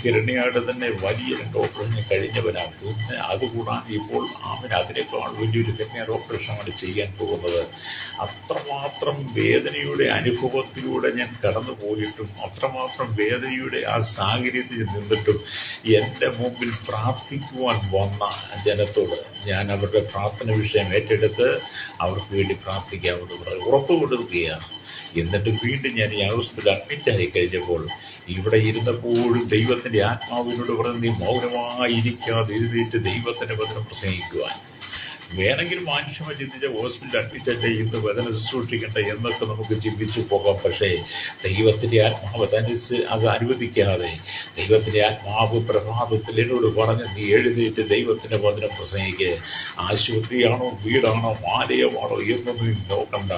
ഹിരണ്യയുടെ തന്നെ വലിയ 2 ഓപ്പറേഷൻ കഴിഞ്ഞവനാണ്. പിന്നെ അതുകൂടാതെ ഇപ്പോൾ അതിനേക്കാൾ വലിയൊരു കന്യാർ ഓപ്പറേഷനാണ് ചെയ്യാൻ പോകുന്നത്. അത്രമാത്രം വേദനയുടെ അനുഭവത്തിലൂടെ ഞാൻ കടന്നു പോയിട്ടും അത്രമാത്രം വേദനയുടെ ആ സാഹചര്യത്തിൽ നിന്നിട്ടും എൻ്റെ മുമ്പിൽ പ്രാർത്ഥിക്കുവാൻ വന്ന ജനത്തോട് ഞാൻ അവരുടെ പ്രാർത്ഥന വിഷയം ഏറ്റെടുത്ത് അവർക്ക് വേണ്ടി പ്രാർത്ഥിക്കാമെന്ന് ഉറപ്പ് കൊടുക്കുകയാണ്. എന്നിട്ട് വീണ്ടും ഞാൻ ഈ ഹോസ്പിറ്റലിൽ അഡ്മിറ്റായി കഴിഞ്ഞപ്പോൾ ഇവിടെ ഇരുന്നപ്പോഴും ദൈവത്തിൻ്റെ ആത്മാവിനോട് പറഞ്ഞ് നീ മൗനമായിരിക്കാതെ എഴുന്നേറ്റ് ദൈവത്തിൻ്റെ വചനം പ്രസംഗിക്കുവാൻ. വേണമെങ്കിൽ മാനുഷ്യമായി ചിന്തിച്ച ഹോസ്പിറ്റലിൽ അഡ്മിറ്റല്ലേ ഇന്ന് വേദന ശുശ്രൂഷിക്കണ്ട എന്നൊക്കെ നമുക്ക് ചിന്തിച്ചു പോകാം. പക്ഷേ ദൈവത്തിൻ്റെ ആത്മാവ് അത് അനുവദിക്കാതെ ദൈവത്തിൻ്റെ ആത്മാവ് പ്രഭാതത്തിൽ എന്നോട് പറഞ്ഞ് നീ എഴുന്നേറ്റ് ദൈവത്തിൻ്റെ വചനം പ്രസംഗിക്കുക. ആശുപത്രിയാണോ വീടാണോ ആലയമാണോ എന്നൊന്നും നീ നോക്കണ്ട.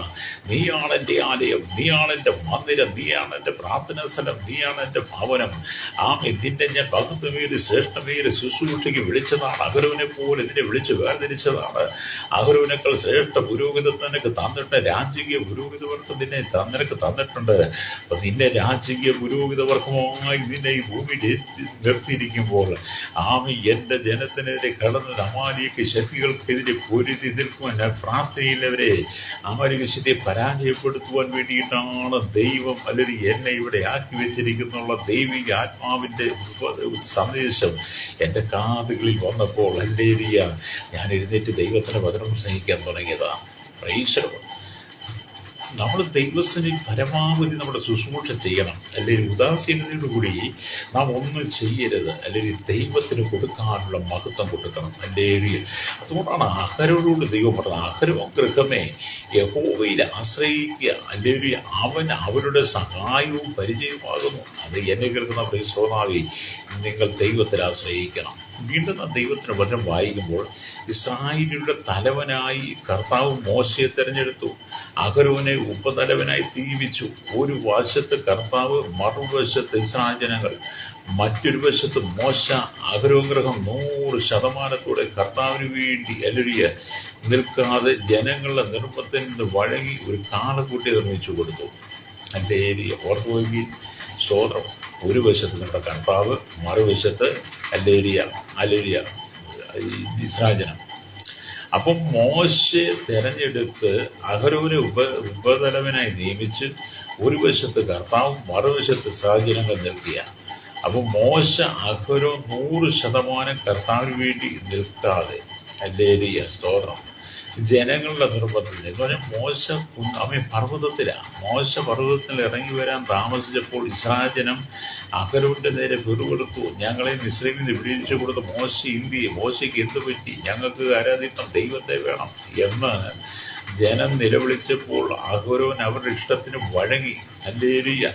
നീയാണ് എൻ്റെ ആലയം, നീയാണ് എൻ്റെ മന്ദിരം, നീയാണ് എൻ്റെ പ്രാർത്ഥനാ സ്ഥലം, നീയാണ് എൻ്റെ ഭവനം. നിന്നെ ഞാൻ മഹത്വമേറിയ ശ്രേഷ്ഠമേറിയ ശുശ്രൂഷയ്ക്ക് വിളിച്ചതാണ്. അഹരോനെ പോലെ ഇതിനെ വിളിച്ച് വേർതിരിച്ചതാണ്. അഹരോനേക്കാൾ ശ്രേഷ്ഠ പുരോഹിതം നിനക്ക് തന്നിട്ട് രാജകീയ പുരോഹിതവർക്കും നിനക്ക് തന്നിട്ടുണ്ട്. അപ്പൊ നിന്നെ രാജകീയ പുരോഹിതവർക്കുമായി നിന്നെ ഈ ഭൂമിയിൽ നിർത്തിയിരിക്കുമ്പോൾ എൻ്റെ ജനത്തിനെതിരെ കടന്ന് അമാലിക ശക്തികൾക്കെതിരെ പൊരുതി നിൽക്കുവാൻ ഞാൻ പ്രാർത്ഥനയില്ലവരെ അമാലിക ശക്തിയെ പരാജയപ്പെടുത്തുവാൻ വേണ്ടിയിട്ടാണ് ദൈവം അല്ലെങ്കിൽ എന്നെ ഇവിടെ ആക്കി വെച്ചിരിക്കുന്നുള്ള ദൈവിക ആത്മാവിൻ്റെ സന്ദേശം എൻ്റെ കാതുകളിൽ വന്നപ്പോൾ ഹല്ലേലൂയ, ഞാൻ എഴുന്നേറ്റ് ദൈവത്തിന് വചനം സ്നേഹിക്കാൻ തുടങ്ങിയതാണ്. Price the Lord. നമ്മൾ ദൈവസന്നിധിയിൽ പരമാവധി നമ്മുടെ ശുശ്രൂഷ ചെയ്യണം. അല്ലെങ്കിൽ ഉദാസീനതയോടുകൂടി നാം ഒന്നും ചെയ്യരുത്. അല്ലെങ്കിൽ ദൈവത്തിന് കൊടുക്കാനുള്ള മഹത്വം കൊടുക്കണം. അല്ലെങ്കിൽ അതുകൊണ്ടാണ് അഹരോനോട് ദൈവം പറഞ്ഞത്, അഹരോ ഗൃഹമേ യഹോവയിൽ ആശ്രയിക്കുക. അല്ലെങ്കിൽ അവൻ അവരുടെ സഹായവും പരിചയമാകുന്നു. അത് എന്നെ കേൾക്കുന്ന ശ്രോതാവേ, നിങ്ങൾ ദൈവത്തിൽ ആശ്രയിക്കണം. വീണ്ടും നാം ദൈവത്തിന് വചനം വായിക്കുമ്പോൾ ഇസ്രായേലിയുടെ തലവനായി കർത്താവ് മോശയെ തിരഞ്ഞെടുത്തു. അഹരോനെ ഉപതലവനായി നിയമിച്ചു. ഒരു വശത്ത് കർത്താവ്, മറുവശത്ത് ഇസ്രായേൽ ജനങ്ങൾ, മറ്റൊരു വശത്ത് മോശ. അഹരോൻ ഗൃഹം 100% കർത്താവിന് വേണ്ടി ഹല്ലേലൂയ നിൽക്കാതെ ജനങ്ങളുടെ നിർബന്ധത്തിൽ നിന്ന് വഴങ്ങി ഒരു കാളക്കുട്ടി നിർമ്മിച്ചു കൊടുത്തു. ഹല്ലേലൂയ. ഓർത്തു നോക്കി. സ്തോത്രം. ഒരു വശത്ത് നമ്മുടെ കർത്താവ്, മറുവശത്ത് ഹല്ലേലൂയ ഇസ്രായേൽ ജനം. അപ്പം മോശെ തെരഞ്ഞെടുത്ത് അഹരോനെ ഉപതലവനായി നിയമിച്ച് ഒരു വശത്ത് കർത്താവും മറുവശത്ത് ഇസ്രായേൽ ജനങ്ങൾ നിൽക്കുക. അപ്പം മോശ അഹരോൻ 100% കർത്താവിന് വേണ്ടി നിൽക്കാതെ ഹല്ലേലൂയ സ്തോത്രം ജനങ്ങളുടെ നിർബന്ധത്തിൽ എന്ന് പറഞ്ഞാൽ മോശ പർവ്വതത്തിൽ ഇറങ്ങി വരാൻ താമസിച്ചപ്പോൾ ഇസ്രായേൽ ജനം അഹരോന്റെ നേരെ പിറുകൊടുത്തു. ഞങ്ങളെ മിസ്രൈമിൽ നിന്ന് വിടുവിച്ചു കൊടുത്ത മോശയ്ക്ക് എന്ത് പറ്റി? ഞങ്ങൾക്ക് ആരാധിക്കാൻ ദൈവത്തെ വേണം എന്ന് ജനം നിലവിളിച്ചപ്പോൾ അഹരോൻ അവരുടെ ഇഷ്ടത്തിന് വഴങ്ങി. ഹല്ലേലൂയ.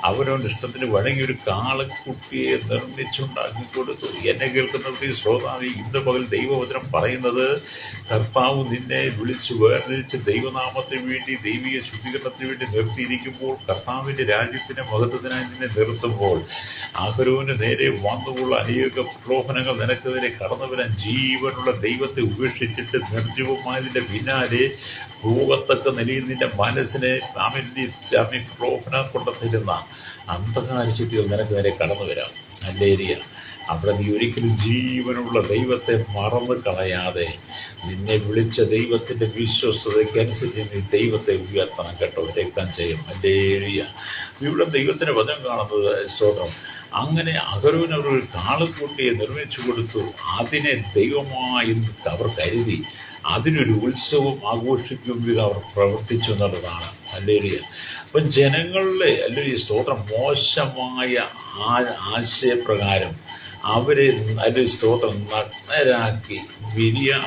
അവരവൻ്റെ ഇഷ്ടത്തിന് വഴങ്ങി ഒരു കാളക്കുട്ടിയെ നിർമ്മിച്ചുണ്ടാക്കി കൊടുത്തു. എന്നെ കേൾക്കുന്ന ശ്രോതാവി, ഇന്ന് പകൽ ദൈവവചനം പറയുന്നത്, കർത്താവ് നിന്നെ വിളിച്ചു വേർതിരിച്ച് ദൈവനാമത്തിന് വേണ്ടി, ദൈവിക ശുദ്ധീകരണത്തിന് വേണ്ടി നിർത്തിയിരിക്കുമ്പോൾ, കർത്താവിൻ്റെ രാജ്യത്തിൻ്റെ മഹത്വത്തിനായി നിന്നെ നിർത്തുമ്പോൾ, അഹരോന് നേരെ വന്നുകൊള്ള അനേക പ്രലോഭനങ്ങൾ നിനക്കെതിരെ കടന്നു വരാൻ ജീവനുള്ള ദൈവത്തെ ഉപേക്ഷിച്ചിട്ട് നിർജ്ജീവമായതിൻ്റെ പിന്നാലെ പോകത്തക്ക നിലയിൽ നിന്റെ മനസ്സിനെ പ്രലോഭനം കൊണ്ടെത്തിരുന്ന അന്ധകാര ശക്തികൾ നിനക്ക് നേരെ കടന്നു വരാം. ഹല്ലേലൂയ. അവിടെ നീ ഒരിക്കലും ജീവനുള്ള ദൈവത്തെ മറന്നു കളയാതെ നിന്നെ വിളിച്ച ദൈവത്തിൻ്റെ വിശ്വസ്തതയ്ക്കനുസരിച്ച് നീ ദൈവത്തെ ഉയർത്തണം കേട്ടോ. രക്തം ചെയ്യും ഹല്ലേലൂയ. ഇവിടെ ദൈവത്തിൻ്റെ വചനം കാണുന്നത് സ്തോത്രം. അങ്ങനെ അഹരോൻ അവർ ഒരു കാളക്കുട്ടിയെ നിർമ്മിച്ചു കൊടുത്തു. അതിനെ ദൈവമായി അവർ കരുതി അതിനൊരു ഉത്സവം ആഘോഷിക്കും വിധം അവർ പ്രവർത്തിച്ചു എന്നുള്ളതാണ്. ഹല്ലേലൂയ. അപ്പം ജനങ്ങളുടെ അല്ലെങ്കിൽ സ്തോത്രം മോശമായ ആശയപ്രകാരം അവരെ അല്ലെങ്കിൽ സ്തോത്രം നഗ്നരാക്കി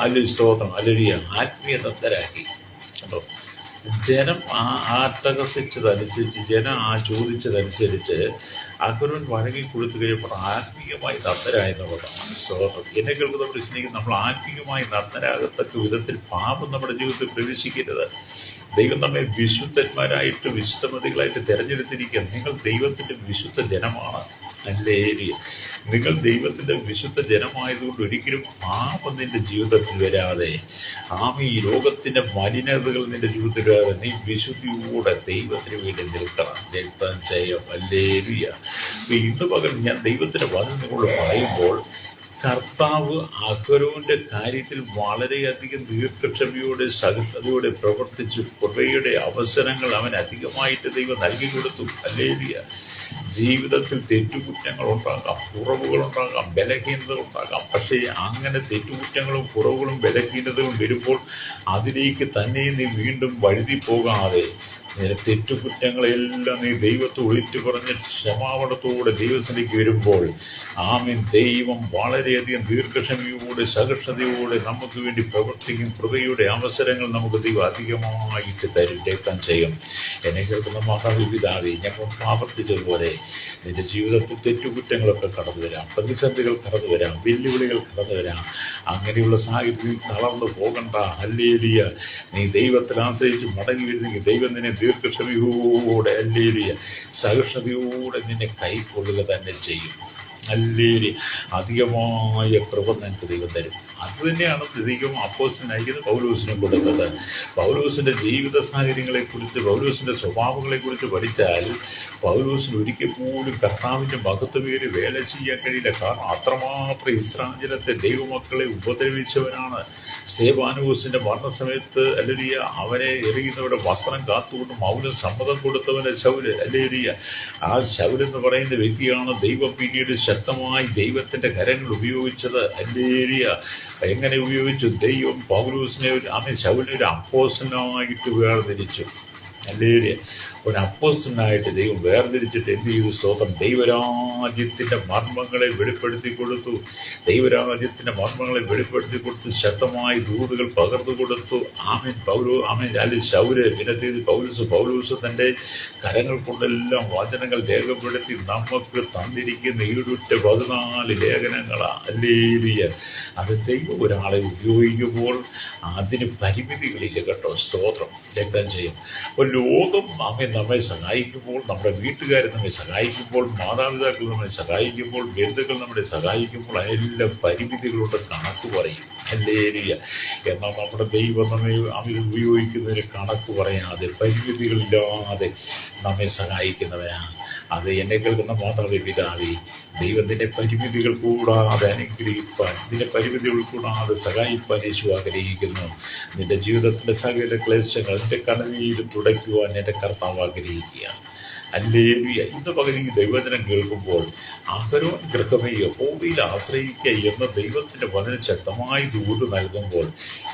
അല്ലെങ്കിൽ സ്തോത്രം അല്ലെങ്കിൽ ആത്മീയ നഗ്നരാക്കി കേട്ടോ. ജനം ആട്ടഹസിച്ചതനുസരിച്ച് ജനം ചോദിച്ചതനുസരിച്ച് അഹരോൻ വഴങ്ങി കൊടുത്തു കഴിയുമ്പോൾ ആത്മീയമായി നഗ്നരായെന്നുള്ളതാണ്. സ്തോത്രം. എന്നെ കേൾക്കുന്നവർ സ്നേഹിക്കും, നമ്മൾ ആത്മീയമായി നഗ്നരാകത്തക്ക വിധത്തിൽ പാപം നമ്മുടെ ജീവിതത്തിൽ പ്രവേശിക്കരുത്. ദൈവം നമ്മെ വിശുദ്ധന്മാരായിട്ട് വിശുദ്ധമതികളായിട്ട് തിരഞ്ഞെടുത്തിരിക്കുക. നിങ്ങൾ ദൈവത്തിൻ്റെ വിശുദ്ധ ജനമാണ്. ഹല്ലേലൂയ. നിങ്ങൾ ദൈവത്തിൻ്റെ വിശുദ്ധ ജനമായതുകൊണ്ട് ഒരിക്കലും പാപം നിന്റെ ജീവിതത്തിൽ വരാതെ ഈ ലോകത്തിൻ്റെ മലിനതകൾ നിന്റെ ജീവിതത്തിൽ വരാതെ നീ വിശുദ്ധിയോടെ ദൈവത്തിന് വേണ്ടി നിൽക്കണം. രക്തം ചെയ്യും. ഹല്ലേലൂയ. ഇന്ന് പകൽ ഞാൻ ദൈവത്തിൻ്റെ വചനം നിങ്ങളോട് പറയുമ്പോൾ കർത്താവ് അഹരോന്റെ കാര്യത്തിൽ വളരെയധികം ദീർഘക്ഷമയോടെ സഹിഷ്ണുതയോടെ പ്രവർത്തിച്ചു. കുറേയുടെ അവസരങ്ങൾ അവൻ അധികമായിട്ട് ദൈവം നൽകി കൊടുത്തു. ഹല്ലേലൂയ. ജീവിതത്തിൽ തെറ്റുകുറ്റങ്ങൾ ഉണ്ടാകാം, കുറവുകൾ ഉണ്ടാകാം, ബലഹീനതകൾ ഉണ്ടാകാം. പക്ഷേ അങ്ങനെ തെറ്റുകുറ്റങ്ങളും കുറവുകളും ബലഹീനതകളും വരുമ്പോൾ അതിലേക്ക് തന്നെ നീ വീണ്ടും വഴുതി പോകാതെ തെറ്റുകുറ്റങ്ങളെല്ലാം നീ ദൈവത്തെ ഒളിച്ചു പറഞ്ഞ് ക്ഷമാപണത്തോടെ ദൈവസന്നിധിക്ക് വരുമ്പോൾ ദൈവം വളരെയധികം ദീർഘക്ഷമയോടെ സഹിഷ്ണുതയോടെ നമുക്ക് വേണ്ടി പ്രവർത്തിക്കും. കൃപയുടെ അവസരങ്ങൾ നമുക്ക് ദൈവം അധികമായിട്ട് തരും. രക്തം ചെയ്യും. എന്നെ കേൾക്കുന്ന മഹാപിതാവേ, ഞങ്ങൾ ആവർത്തിച്ചതുപോലെ നിന്റെ ജീവിതത്തിൽ തെറ്റുകുറ്റങ്ങളൊക്കെ കടന്നു വരാം, പ്രതിസന്ധികൾ കടന്നു വരാം, വെല്ലുവിളികൾ കടന്നു വരാം. അങ്ങനെയുള്ള സാഹചര്യത്തിൽ തളർന്നു പോകണ്ട. ഹല്ലേലൂയ. നീ ദൈവത്തിൽ ആശ്രയിച്ച് മടങ്ങി വരുന്നെങ്കിൽ ദൈവം നിന്നെ ദീർഘക്ഷമയോടെ ഹല്ലേലൂയ സഹിഷ്ണുതയോടെ നിന്നെ കൈക്കൊള്ളുക തന്നെ ചെയ്യും. ഹല്ലേലൂയ. അധികമായ കൃപ നിനക്ക് ദൈവം തരും. അതുതന്നെയാണ് ദൈവം അപ്പോസ്തലനായിരിക്കുന്ന പൗലോസിനും കൊടുത്തത്. പൗലോസിൻ്റെ ജീവിത സാഹചര്യങ്ങളെക്കുറിച്ച്, പൗലോസിൻ്റെ സ്വഭാവങ്ങളെക്കുറിച്ച് പഠിച്ചാൽ പൗലോസിന് ഒരിക്കൽ പോലും കർത്താവിൻ്റെ മഹത്വമേറി വേല ചെയ്യാൻ കഴിയില്ല. കാരണം അത്രമാത്രം ഇസ്രായേലത്തെ ദൈവമക്കളെ ഉപദ്രവിച്ചവനാണ്. സ്തേഫാനോസിൻ്റെ മരണസമയത്ത് ഹല്ലേലൂയ അവനെ എറിയുന്നവരുടെ വസ്ത്രം കാത്തുകൊണ്ട് മൗനം സമ്മതം കൊടുത്തവനെ ശൗല്. ഹല്ലേലൂയ. ആ ശൗലെന്ന് പറയുന്ന വ്യക്തിയാണ് ദൈവം പിന്നീട് ശക്തമായി ദൈവത്തിൻ്റെ കരങ്ങൾ ഉപയോഗിച്ചത്. ഹല്ലേലൂയ. എങ്ങനെ ഉപയോഗിച്ചു? ദൈവം പൗലോസിനെ ശൗലിനെ ഒരു അപ്പോസ്തലനായിട്ട് വേർതിരിച്ചു. ഹല്ലേലൂയ. ഒരു അപ്പോസ്തലനായിട്ട് ദൈവം വേർതിരിച്ചിട്ട് എന്ത് ചെയ്തു? സ്തോത്രം. ദൈവരാജ്യത്തിൻ്റെ മർമ്മങ്ങളെ വെളിപ്പെടുത്തി കൊടുത്തു. ദൈവരാജ്യത്തിൻ്റെ മർമ്മങ്ങളെ വെളിപ്പെടുത്തി കൊടുത്തു. ശക്തമായി ദൂതുകൾ പകർന്നു കൊടുത്തു. ശൗല് വിനത്തിൽ പൗലോസ് തൻ്റെ കരങ്ങൾ കൊണ്ടെല്ലാം വചനങ്ങൾ രേഖപ്പെടുത്തി നമുക്ക് തന്നിരിക്കുന്ന 714 ലേഖനങ്ങളാണ്. ഹല്ലേലൂയ. അത് ദൈവം ഒരാളെ ഉപയോഗിക്കുമ്പോൾ അതിന് പരിമിതികളില്ല കേട്ടോ. സ്തോത്രം. രക്തം ചെയ്യും. അപ്പോൾ ലോകം നമ്മെ സഹായിക്കുമ്പോൾ, നമ്മുടെ വീട്ടുകാർ നമ്മെ സഹായിക്കുമ്പോൾ, മാതാപിതാക്കൾ നമ്മെ സഹായിക്കുമ്പോൾ, ബന്ധുക്കൾ നമ്മളെ സഹായിക്കുമ്പോൾ അതിലെല്ലാം പരിമിതികളുണ്ട്, കണക്ക് പറയും. ഹല്ലേലൂയ. എന്നാൽ നമ്മുടെ ദൈവം നമ്മെ ഉപയോഗിക്കുന്നതിന് കണക്ക് പറയാതെ പരിമിതികളില്ലാതെ നമ്മെ സഹായിക്കുന്നവരാണ്. അത് എന്നെ കേൾക്കുന്ന മാത്രമേ പിതാവേ, ദൈവത്തിൻ്റെ പരിമിതികൾ കൂടാതെ അനുഗ്രഹിപ്പാൻ, നിന്റെ പരിമിതികൾ കൂടാതെ സഹായിപ്പാൻ യേശു ആഗ്രഹിക്കുന്നു. നിന്റെ ജീവിതത്തിൻ്റെ സകല ക്ലേശങ്ങൾ നിന്റെ കണ്ണുനീര് തുടയ്ക്കുവാൻ എൻ്റെ കർത്താവ് ആഗ്രഹിക്കുക. ഹല്ലേലൂയ. ഇന്ന് പകൽ ഈ ദൈവവചനം കേൾക്കുമ്പോൾ അഹരോൻ ഗൃഹമേ യഹോവയിൽ ആശ്രയിക്കുക എന്ന ദൈവത്തിൻ്റെ വചനം ശക്തമായി ദൂത് നൽകുമ്പോൾ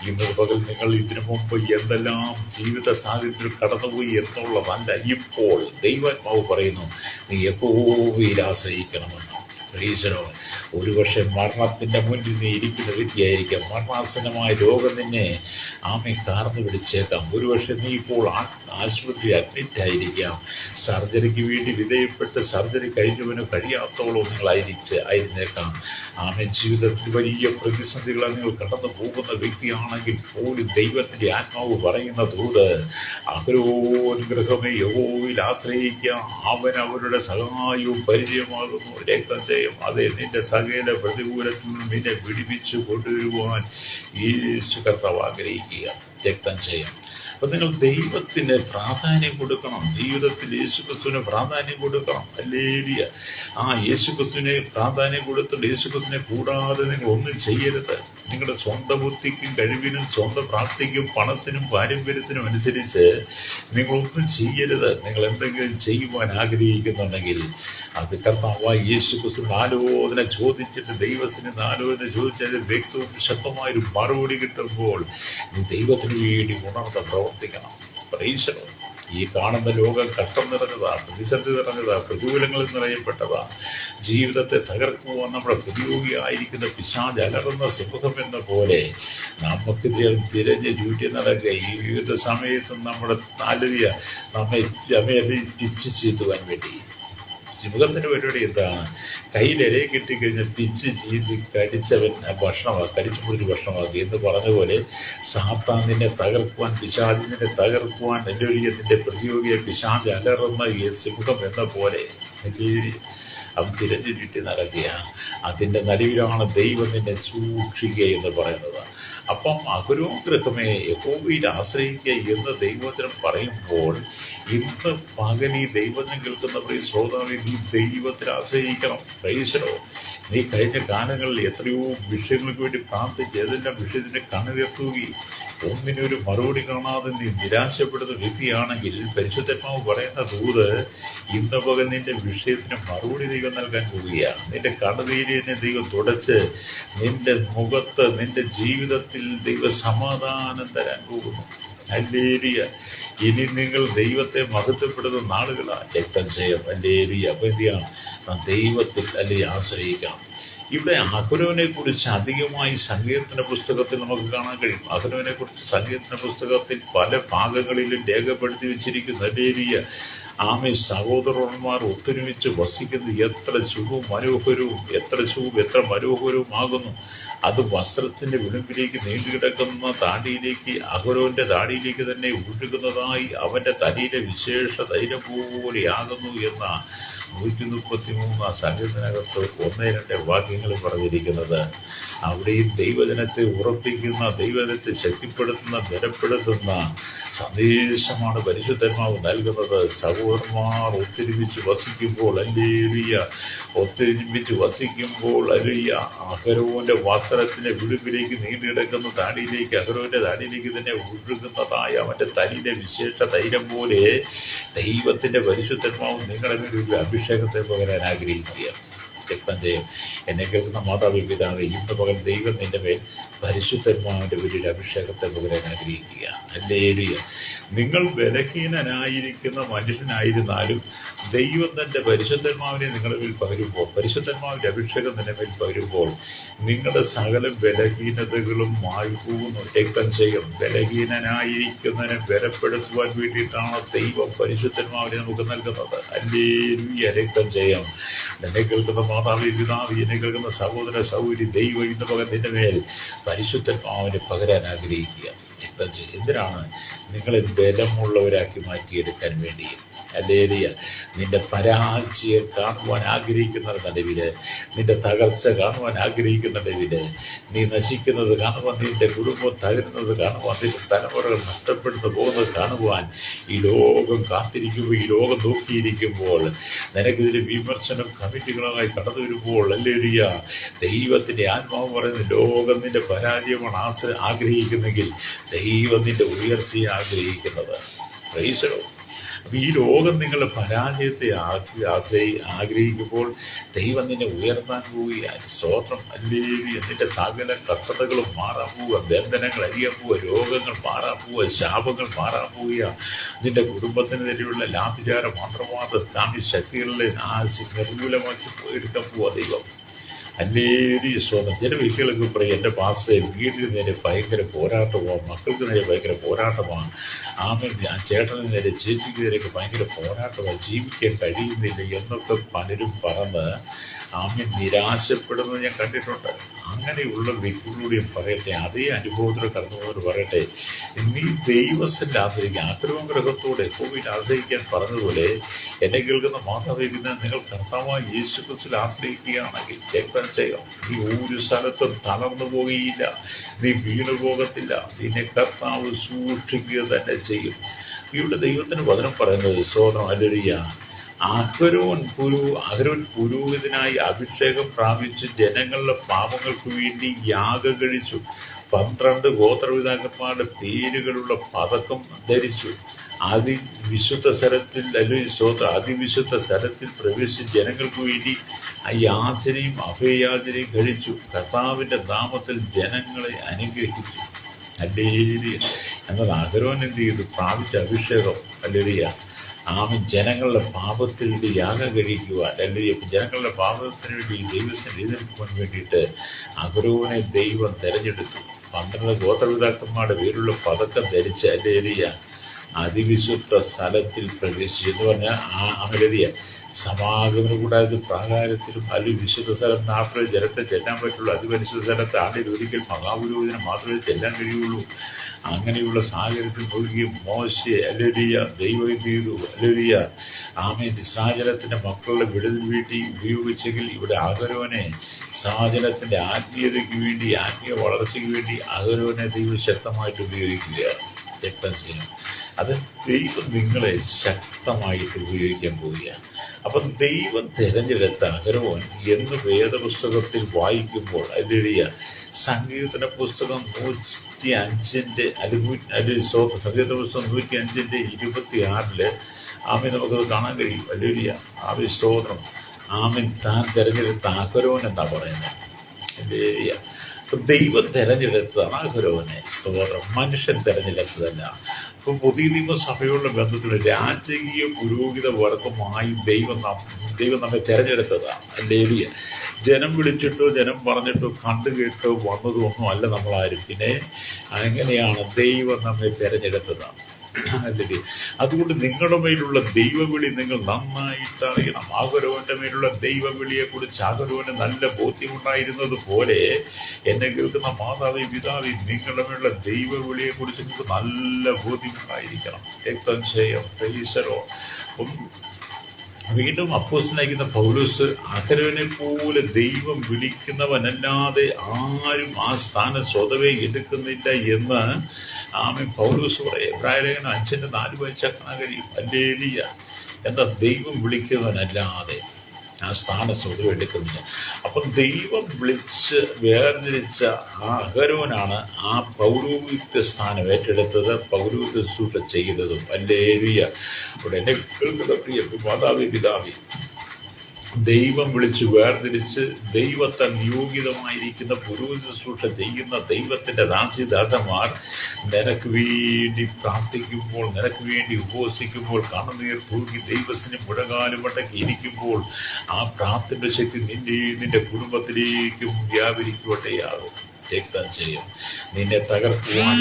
ഇന്ന് പകൽ നിങ്ങൾ ഇതിനു മുമ്പ് എന്തെല്ലാം ജീവിത സാഹചര്യത്തിൽ കടന്നുപോയി എന്നുള്ളതല്ല, ഇപ്പോൾ ദൈവാത്മാവ് പറയുന്നു നീ യഹോവയിൽ ആശ്രയിക്കണമെന്ന്. ഈശ്വരോ, ഒരുപക്ഷെ മരണത്തിൻ്റെ മുന്നിൽ നീ ഇരിക്കുന്ന വ്യക്തിയായിരിക്കാം. മരണാസന്നമായ രോഗം നിന്നെ കാർന്നു പിടിച്ചേക്കാം. ഒരുപക്ഷെ നീ ഇപ്പോൾ ആശുപത്രി അഡ്മിറ്റ് ആയിരിക്കാം. സർജറിക്ക് വേണ്ടി വിധേയപ്പെട്ട് സർജറി കഴിഞ്ഞവനോ കഴിയാത്തോളം നിങ്ങളായിരുന്നേക്കാം. ജീവിതത്തിൽ വലിയ പ്രതിസന്ധികളെ നിങ്ങൾ കടന്നു പോകുന്ന വ്യക്തിയാണെങ്കിൽ പോലും ദൈവത്തിൻ്റെ ആത്മാവ് പറയുന്ന ദൂത് അഹരോൻ ഗൃഹമേ യഹോവയിൽ ആശ്രയിക്കുക, അവൻ അവരുടെ സഹായവും പരിചയമാകുന്നു. രക്തം ചെയ്യും. അതേ നിന്റെ സകല പ്രതികൂലത്തിൽ നിന്ന് നിന്നെ വിടിപ്പിച്ചു കൊണ്ടുവരുവാൻ യേശു കർത്താവ് ആഗ്രഹിക്കുക. രക്തം ചെയ്യും. അപ്പം നിങ്ങൾ ദൈവത്തിന് പ്രാധാന്യം കൊടുക്കണം. ജീവിതത്തിൽ യേശുക്രിസ്തുവിന് പ്രാധാന്യം കൊടുക്കണം. ഹല്ലേലൂയ. യേശുക്രിസ്തുവിനെ പ്രാധാന്യം കൊടുത്തിട്ട് യേശുക്രിസ്തുവിനെ കൂടാതെ നിങ്ങൾ ഒന്നും ചെയ്യരുത്. നിങ്ങളുടെ സ്വന്തം ബുദ്ധിക്കും കഴിവിനും സ്വന്തം പ്രാപ്തിക്കും പണത്തിനും പാരമ്പര്യത്തിനും അനുസരിച്ച് നിങ്ങളൊന്നും ചെയ്യരുത്. നിങ്ങൾ എന്തെങ്കിലും ചെയ്യുവാൻ ആഗ്രഹിക്കുന്നുണ്ടെങ്കിൽ അത് കർത്താവായ യേശുക്രിസ്തുവിന്റെ ആലോചന ചോദിച്ചിട്ട് ദൈവത്തിന് ആലോചന ചോദിച്ചത് വ്യക്തവും ശക്തമായൊരു മറുപടി കിട്ടുമ്പോൾ നീ ദൈവത്തിന് വേണ്ടി ഉണർന്ന് പ്രവർത്തിക്കണം. പ്രൈസലോ. ഈ കാണുന്ന ലോകം കഷ്ടം നിറഞ്ഞതാ, പ്രതിസന്ധി നിറഞ്ഞതാ, പ്രതികൂലങ്ങളിൽ നിറയപ്പെട്ടതാ. ജീവിതത്തെ തകർക്കുവാൻ നമ്മുടെ പ്രതിയോഗിയായിരിക്കുന്ന പിശാച് അലറുന്ന സിംഹം എന്ന പോലെ നമുക്ക് തിരഞ്ഞ് ചൂറ്റി നടക്കുക. ഈ വിവിധ സമയത്തും നമ്മുടെ താല്പര്യ നമ്മെ പിച്ച് ചീത്തുവാൻ വേണ്ടി സിംഹത്തിൻ്റെ പരിപാടി എന്താണ്? കയ്യിലിര കിട്ടിക്കഴിഞ്ഞാൽ പിച്ച് ചീന്തി കടിച്ചവൻ ഭക്ഷണമാക്കി, കടിച്ചു പിടിച്ച് ഭക്ഷണമാക്കി എന്ന് പറഞ്ഞ പോലെ സാത്താൻ തകർക്കുവാൻ, പിശാചിനെ തകർക്കുവാൻ നിന്റെ പ്രതിയോഗിയെ പിശാച് അലറുന്ന ഈ സിംഹം എന്ന പോലെ അവൻ തിരഞ്ഞു ചുറ്റി നടക്കുക. അതിൻ്റെ നടുവിലാണ് ദൈവം നിന്നെ സൂക്ഷിക്കുക എന്ന് പറയുന്നത്. അപ്പം അഹരോഗ്രഹമേ യഹോവയിൽ ആശ്രയിക്കുക എന്ന് ദൈവവചനം പറയുമ്പോൾ ഇന്ന് പകൽ ഈ ദൈവവചനം കേൾക്കുന്ന ശ്രോതാവിൽ നീ ദൈവത്തിൽ ആശ്രയിക്കണം. പ്രൈസലോ. നീ കഴിഞ്ഞ കാലങ്ങളിൽ എത്രയോ വിഷയങ്ങൾക്ക് വേണ്ടി പ്രാർത്ഥിച്ച് ഏതെല്ലാം വിഷയത്തിൻ്റെ കണ്ണുയർത്തുകയും ഒന്നിനൊരു മറുപടി കാണാതെ നീ നിരാശപ്പെടുന്ന വ്യക്തിയാണെങ്കിൽ പരിശുദ്ധാത്മാവ് പറയുന്ന ദൂത് ഇന്ന് പകൽ നിന്റെ വിഷയത്തിന് മറുപടി ദൈവം നൽകാൻ പോവുകയാണ്. നിന്റെ കണ്ണുനീരിനെ ദൈവം തുടച്ച് നിന്റെ മുഖത്ത് നിന്റെ ജീവിതത്തിൽ ദൈവ സമാധാനം തരാൻ പോകുന്നു. ഹല്ലേലൂയ. ഇനി നിങ്ങൾ ദൈവത്തെ മഹത്വപ്പെടുന്ന നാളുകളാണ്. രക്തം ചെയ്യും. ഹല്ലേലൂയ. അപ്പം എന്ത് ചെയ്യണം? ദൈവത്തിൽ ആശ്രയിക്കണം. ഇവിടെ അഹരോനെ കുറിച്ച് അധികമായി സങ്കീർത്തന പുസ്തകത്തിൽ നമുക്ക് കാണാൻ കഴിയും. അഹരോനെ കുറിച്ച് സങ്കീർത്തന പുസ്തകത്തിൽ പല ഭാഗങ്ങളിലും രേഖപ്പെടുത്തി വെച്ചിരിക്കുന്ന ഹല്ലേലൂയ. സഹോദരന്മാർ ഒത്തൊരുമിച്ച് വസിക്കുന്നത് എത്ര ശുഭവും മനോഹരവും എത്ര മനോഹരവുമാകുന്നു. അത് വസ്ത്രത്തിന്റെ വിളിമ്പിലേക്ക് നീണ്ടുകിടക്കുന്ന താടിയിലേക്ക്, അഹരോന്റെ താടിയിലേക്ക് തന്നെ ഒഴുകുന്നതായി അവന്റെ തലയിലെ വിശേഷ തൈലം പോലെയാകുന്നു എന്ന 133 സങ്കീർത്തനകത്ത് 1-2 വാക്യങ്ങൾ പറഞ്ഞിരിക്കുന്നത്. അവിടെയും ദൈവജനത്തെ ഉറപ്പിക്കുന്ന, ദൈവജനത്തെ ശക്തിപ്പെടുത്തുന്ന, ബലപ്പെടുത്തുന്ന സന്ദേശമാണ് പരിശുദ്ധാത്മാവ് നൽകുന്നത്. സഹോദരന്മാർ ഒത്തൊരുമിച്ച് വസിക്കുമ്പോൾ ഹല്ലേലൂയ, ഒത്തൊരുമിച്ച് വസിക്കുമ്പോൾ ഹല്ലേലൂയ, അഹരോന്റെ വസ്ത്രത്തിന്റെ വിളിമ്പിലേക്ക് നീണ്ടുകിടക്കുന്ന താടിയിലേക്ക്, അഹരോന്റെ താടിയിലേക്ക് തന്നെ ഒഴുകുന്നതായ അവന്റെ തലയിലെ വിശേഷ തൈലം പോലെ ദൈവത്തിന്റെ പരിശുദ്ധാത്മാവ് നിങ്ങളുടെ മേൽ അഭിഷേകത്തെ പകരാൻ ആഗ്രഹിക്കുക. രക്തം ചെയ്യും. എന്നെ കേൾക്കുന്ന മാതാവി പിതാവേ, ഇന്ന് പകൽ ദൈവം നിന്റെ മേൽ പരിശുദ്ധാത്മാവിന്റെ വലിയൊരു അഭിഷേകത്തെ പകരാൻ ആഗ്രഹിക്കുക. ഹല്ലേലൂയ. നിങ്ങൾ ബലഹീനനായിരിക്കുന്ന മനുഷ്യനായിരുന്നാലും ദൈവം തന്റെ പരിശുദ്ധാത്മാവിനെ നിങ്ങളുടെ മേൽ പകരുമ്പോൾ, പരിശുദ്ധാത്മാവിന്റെ അഭിഷേകം നിന്റെ മേൽ പകരുമ്പോൾ നിങ്ങളുടെ സകല ബലഹീനതകളും മാറിപ്പോകുന്നു. രക്തം ചെയ്യും. ബലഹീനനായിരിക്കുന്നതിനെ ബലപ്പെടുത്തുവാൻ വേണ്ടിയിട്ടാണ് ദൈവം പരിശുദ്ധാത്മാവിനെ നമുക്ക് നൽകുന്നത്. ഹല്ലേലൂയ. രക്തം ചെയ്യും. എന്നെ കേൾക്കുന്ന മാതാവി പിതാവി, എന്നെ കേൾക്കുന്ന സഹോദര സഹോദരി, ദൈവം ഇന്ന് പകൽ നിന്റെ മേൽ പരിശുദ്ധാത്മാവിനെ പകരാൻ ആഗ്രഹിക്കുക. രക്തം ചെയ്യും. എന്തിനാണ്? നിങ്ങളെ ബലമുള്ളവരാക്കി മാറ്റിയെടുക്കാൻ വേണ്ടി. ഹല്ലേലൂയ. നിന്റെ പരാജയം കാണുവാൻ ആഗ്രഹിക്കുന്ന നടുവില്, നിന്റെ തകർച്ച കാണുവാൻ ആഗ്രഹിക്കുന്ന നടുവില്, നീ നശിക്കുന്നത് കാണുവാൻ, നിന്റെ കുടുംബം തകരുന്നത് കാണുവാൻ, നിന്റെ തലമുറകൾ നഷ്ടപ്പെട്ടു പോകുന്നത് കാണുവാൻ ഈ ലോകം കാത്തിരിക്കുമ്പോൾ, ഈ ലോകം നോക്കിയിരിക്കുമ്പോൾ, നിനക്കിതിൽ വിമർശനം കമ്മിറ്റികളുമായി കടന്നു വരുമ്പോൾ ഹല്ലേലൂയ, ദൈവത്തിന്റെ ആത്മാവ് പറയുന്ന ലോകം നിന്റെ പരാജയമാണ് ആഗ്രഹിക്കുന്നെങ്കിൽ ദൈവം നിന്റെ ഉയർച്ചയെ ആഗ്രഹിക്കുന്നത്. പ്രൈസലോ. അപ്പം ഈ ലോകം നിങ്ങളുടെ പരാജയത്തെ ആഗ്രഹിക്കുമ്പോൾ ദൈവം നിന്നെ ഉയർത്താൻ പോവുകയാണ്. സ്തോത്രം. ഹല്ലേലൂയ. നിന്റെ സകല കഷ്ടതകളും മാറാൻ പോവുക, ബന്ധനങ്ങൾ അരിയാൻ പോവുക, രോഗങ്ങൾ മാറാൻ പോവുക, ശാപങ്ങൾ മാറാൻ പോവുക. നിന്റെ കുടുംബത്തിന് നേരെയുള്ള ലാഭിചാര മന്ത്രവാദ കാമ്യ ശക്തികളിലെ നിർമൂലമാക്കി എടുക്കാൻ പോവുക ദൈവം. ഹല്ലേലൂയ. സ്വന്തം ചില വ്യക്തികൾക്ക് പറയും, എൻ്റെ പാസ്റ്റേ വീടിന് നേരെ ഭയങ്കര പോരാട്ടമാണ്, മക്കൾക്ക് നേരെ ഭയങ്കര പോരാട്ടമാണ്, ചേട്ടന് നേരെ ചേച്ചിക്ക് നേരെയൊക്കെ ഭയങ്കര പോരാട്ടമാണ്, ജീവിക്കാൻ കഴിയുന്നില്ല എന്നൊക്കെ പലരും പറഞ്ഞ് ആമേൻ നിരാശപ്പെടുന്നത് ഞാൻ കണ്ടിട്ടുണ്ട്. അങ്ങനെയുള്ള വ്യക്തികളോടും പറയട്ടെ, അതേ അനുഭവത്തിൽ കടന്നുപോയവർ പറയട്ടെ, നീ ദൈവത്തിൽ ആശ്രയിക്കുക. ആഗ്രഹവും ഗ്രഹത്തോടെ കോവിഡ് ആശ്രയിക്കാൻ പറഞ്ഞതുപോലെ എന്നെ കേൾക്കുന്ന മാതാപിതാ, നിങ്ങൾ കർത്താവായ യേശു ക്രിസ്തുവിൽ ആശ്രയിക്കുകയാണെങ്കിൽ രക്തം ചെയ്യാം. നീ ഒരു സ്ഥലത്തും തളർന്നു പോകുകയില്ല, നീ വീണു പോകത്തില്ല. നിന്നെ കർത്താവ് സൂക്ഷിക്കുക തന്നെ ചെയ്യും. ഇവിടെ ദൈവത്തിന് വചനം പറയുന്നത് സ്തോത്രം, ഹല്ലേലൂയ. അഹരോൻ പുരോഹിതനായി അഭിഷേകം പ്രാപിച്ച് ജനങ്ങളുടെ പാപങ്ങൾക്ക് വേണ്ടി യാഗം കഴിച്ചു. 12 ഗോത്രപിതാക്കന്മാരുടെ പേരുകളുള്ള പതക്കം ധരിച്ചു. അതിവിശുദ്ധ സ്ഥലത്തിൽ പ്രവേശിച്ച് ജനങ്ങൾക്ക് വേണ്ടി യാചനയും അഭയയാചനയും കഴിച്ചു. കർത്താവിൻ്റെ നാമത്തിൽ ജനങ്ങളെ അനുഗ്രഹിച്ചു. ഹല്ലേലൂയ. എന്നാൽ അഹരോൻ എന്ത് ചെയ്തു? പ്രാപിച്ച അഭിഷേകം, ഹല്ലേലൂയ, ആമേൻ, ജനങ്ങളുടെ പാപത്തിൽ വേണ്ടി യാഗം കഴിക്കുവാൻ, അല്ലെങ്കിൽ ജനങ്ങളുടെ പാപത്തിന് വേണ്ടി ദൈവത്തിന് എതിർക്കുവാൻ വേണ്ടിയിട്ട് അഹരോനെ ദൈവം തെരഞ്ഞെടുത്തു. 12 ഗോത്രപിതാക്കന്മാരുടെ പേരുള്ള പതക്കം ധരിച്ച്, ഹല്ലേലൂയ, അതിവിശുദ്ധ സ്ഥലത്തിൽ പ്രവേശിച്ചു എന്ന് പറഞ്ഞാൽ ഹല്ലേലൂയ, സമാഗമന കൂടാതെ പ്രാകാരത്തിലും അതിവിശുദ്ധ സ്ഥലം മാത്രമേ ജനത്തെ ചെല്ലാൻ പറ്റുള്ളൂ. അതിപരിശുദ്ധ സ്ഥലത്ത് ആണ്ടിൽ ഒരിക്കൽ മഹാപുരോഹിതന് മാത്രമേ ചെല്ലാൻ കഴിയുള്ളൂ. അങ്ങനെയുള്ള സാഹചര്യത്തിൽ നോക്കി മോശെ, ഹല്ലേലൂയ, ദൈവം ചെയ്തു, ഹല്ലേലൂയ, ആമേൻ, ഇസ്രായേലിന്റെ മക്കളുടെ വിടുതൽ വേണ്ടി ഉപയോഗിച്ചെങ്കിൽ ഇവിടെ അഹരോനെ ഇസ്രായേലിന്റെ ആത്മീയതയ്ക്ക് വേണ്ടി, ആത്മീയ വളർച്ചയ്ക്ക് വേണ്ടി അഹരോനെ ദൈവം ശക്തമായിട്ട് ഉപയോഗിക്കുകയാണ്. രക്തം ചെയ്യണം. അത് ദൈവം നിങ്ങളെ ശക്തമായിട്ട് ഉപയോഗിക്കാൻ പോവുകയാണ്. അപ്പം ദൈവം തിരഞ്ഞെടുത്ത അഹരോൻ എന്ന് വേദപുസ്തകത്തിൽ വായിക്കുമ്പോൾ, ഹല്ലേലൂയ, സങ്കീർത്തന പുസ്തകം 105 സങ്കീർത്തന പുസ്തകം 105:26 ആമേൻ നമുക്കത് കാണാൻ കഴിയും. ഹല്ലേലൂയ, ആമേൻ, സ്തോത്രം, ആമേൻ. താൻ തിരഞ്ഞെടുത്ത അഹരോൻ എന്നാ പറയുന്നത്. ഹല്ലേലൂയ. ദൈവം തിരഞ്ഞെടുത്തതാണ് അഹരോനെ. സ്തോത്രം, മനുഷ്യൻ തിരഞ്ഞെടുത്തതല്ല. ഇപ്പം പുതിയ നിയമസഭയുള്ള ബന്ധത്തിൽ രാജകീയ പുരോഹിത വർഗമായി ദൈവം നമ്മെ തിരഞ്ഞെടുത്തതാണ്. ഹല്ലേലൂയ. ജനം വിളിച്ചിട്ടോ ജനം പറഞ്ഞിട്ടോ കണ്ടു കേട്ടോ വന്നതൊന്നും അല്ല നമ്മളാരും. പിന്നെ എങ്ങനെയാണ് ദൈവം നമ്മെ തിരഞ്ഞെടുത്തതാണ്. ഹല്ലേലൂയ. അതുകൊണ്ട് നിങ്ങളുടെ മേലുള്ള ദൈവവിളി നിങ്ങൾ നന്നായിട്ട് അറിയണം. അഹരോന്റെ മേലുള്ള ദൈവവിളിയെക്കുറിച്ച് അഹരോന് നല്ല ബോധ്യമുണ്ടായിരുന്നത് പോലെ എന്നെ കേൾക്കുന്ന മാതാവി പിതാവി, നിങ്ങളുടെ മേലുള്ള ദൈവവിളിയെക്കുറിച്ച് നിങ്ങൾക്ക് നല്ല ബോധ്യമുണ്ടായിരിക്കണം. രക്തം ചെയ്യാം. പ്രൈസലോ. വീണ്ടും അപ്പോസ്തലനായിരിക്കുന്ന പൗലോസ്, അഹരോനെ പോലെ ദൈവം വിളിക്കുന്നവനല്ലാതെ ആരും ആ സ്ഥാനം സ്വതവേ എടുക്കുന്നില്ല എന്ന് ആമേൻ പൗലോസ് പറയും. എബ്രായലേഖനം 5:4 വായിച്ചാൽ കാണാൻ കഴിയും. ഹല്ലേലൂയ. എന്താ? ദൈവം വിളിക്കുന്നവനല്ലാതെ ആ സ്ഥാനം സ്വതവേ എടുക്കുന്നില്ല. അപ്പം ദൈവം വിളിച്ച് വേർതിരിച്ച ആ അഹരോനാണ് ആ പൗരോഹിത്യ സ്ഥാനം ഏറ്റെടുത്തത്, പൗരോഹിത്യ ശുശ്രൂഷ ചെയ്തതും. ഹല്ലേലൂയ. അവിടെ എന്നെ കേൾക്കുന്ന പ്രിയ മാതാവി പിതാവി, ദൈവം വിളിച്ച് വേർതിരിച്ച് ദൈവത്താൽ നിയോഗിതമായിരിക്കുന്ന പുരോഹിത ശുശ്രൂഷ ചെയ്യുന്ന ദൈവത്തിൻ്റെ ദാസിദാസന്മാർ നിനക്ക് വേണ്ടി പ്രാർത്ഥിക്കുമ്പോൾ, നിനക്ക് വേണ്ടി ഉപവസിക്കുമ്പോൾ, കണ്ണുനീർ തൂക്കി ദൈവത്തിന് മുഴകാലുമടക്കി ഇരിക്കുമ്പോൾ ആ പ്രാർത്ഥന ശക്തി നിന്റെ കുടുംബത്തിലേക്കും വ്യാപരിക്കുവട്ടെയാകും. രക്തം ചെയ്യും. നിന്നെ തകർക്കുവാൻ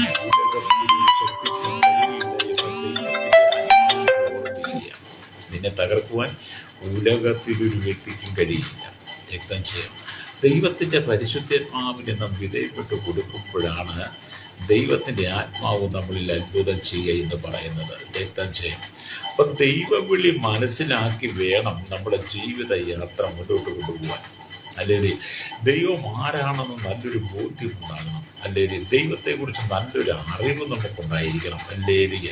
നിന്നെ തകർക്കുവാൻ ഉലകത്തിലൊരു വ്യക്തിക്കും കഴിയില്ല. രക്തം ചെയ്യണം. ദൈവത്തിൻ്റെ പരിശുദ്ധാത്മാവിനെ നാം വിധേയപ്പെട്ട് കൊടുക്കുമ്പോഴാണ് ദൈവത്തിൻ്റെ ആത്മാവ് നമ്മളിൽ അത്ഭുതം ചെയ്യുക എന്ന് പറയുന്നത്. രക്തം ചെയ്യണം. അപ്പം ദൈവവിളി മനസ്സിലാക്കി വേണം നമ്മുടെ ജീവിത യാത്ര മുന്നോട്ട് കൊണ്ടുപോകാൻ. അല്ലെങ്കിൽ ദൈവം ആരാണെന്ന് നല്ലൊരു ബോധ്യം ഉണ്ടാകണം. അല്ലെങ്കിൽ ദൈവത്തെക്കുറിച്ച് നല്ലൊരു അറിവ് നമുക്കുണ്ടായിരിക്കണം. അല്ലെങ്കിൽ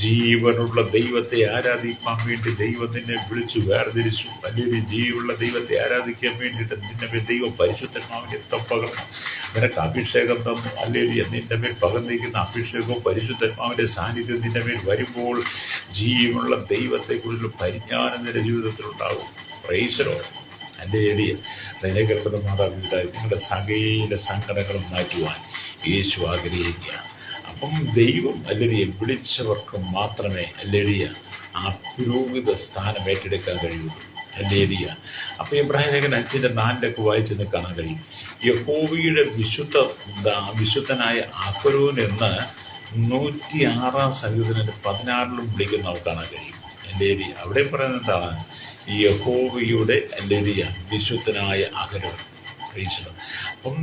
ജീവനുള്ള ദൈവത്തെ ആരാധിക്കാൻ വേണ്ടി ദൈവം നിന്നെ വിളിച്ചു വേർതിരിച്ചു. അല്ലെങ്കിൽ ജീവനുള്ള ദൈവത്തെ ആരാധിക്കാൻ വേണ്ടിയിട്ട് നിന്റെ ദൈവം പരിശുദ്ധമാവിനെ പകർന്നു, നിനക്ക് അഭിഷേകം തന്നു. അല്ലെങ്കിൽ നിന്റെ മേൽ പകർന്നിരിക്കുന്ന അഭിഷേകവും പരിശുദ്ധമാവിൻ്റെ സാന്നിധ്യം നിന്റെ മേൽ വരുമ്പോൾ ജീവനുള്ള ദൈവത്തെക്കുറിച്ചുള്ള പരിജ്ഞാനം നിന്റെ ജീവിതത്തിലുണ്ടാകും. Praise the lord. എൻ്റെ ഏരിയ അതിനെ കേൾക്കുന്ന മാതാപിതാക്കൾ, നിങ്ങളുടെ സകല സങ്കടങ്ങളും മാറ്റുവാൻ യേശു ആഗ്രഹിക്കുകയാണ്. അപ്പം ദൈവം അല്ലെങ്കിൽ വിളിച്ചവർക്ക് മാത്രമേ അല്ലെങ്കിൽ ആ പുരോഹിത സ്ഥാനം ഏറ്റെടുക്കാൻ കഴിയുള്ളൂ. ഹല്ലേലൂയ. അപ്പോൾ എബ്രായലേഖനം 5:4 വായിച്ചെന്ന് കാണാൻ കഴിയും. യഹോവയുടെ വിശുദ്ധനായ അഹരോൻ എന്ന് 106 സങ്കീർത്തനം 16 വിളിക്കുന്ന നമുക്ക് കാണാൻ കഴിയും. ഹല്ലേലൂയ. അവിടെ പറയുന്നത് എന്താണ്? യഹോവയുടെ ഹല്ലേലൂയ വിശുദ്ധനായ അഹരോൻ. Praise the Lord. അപ്പം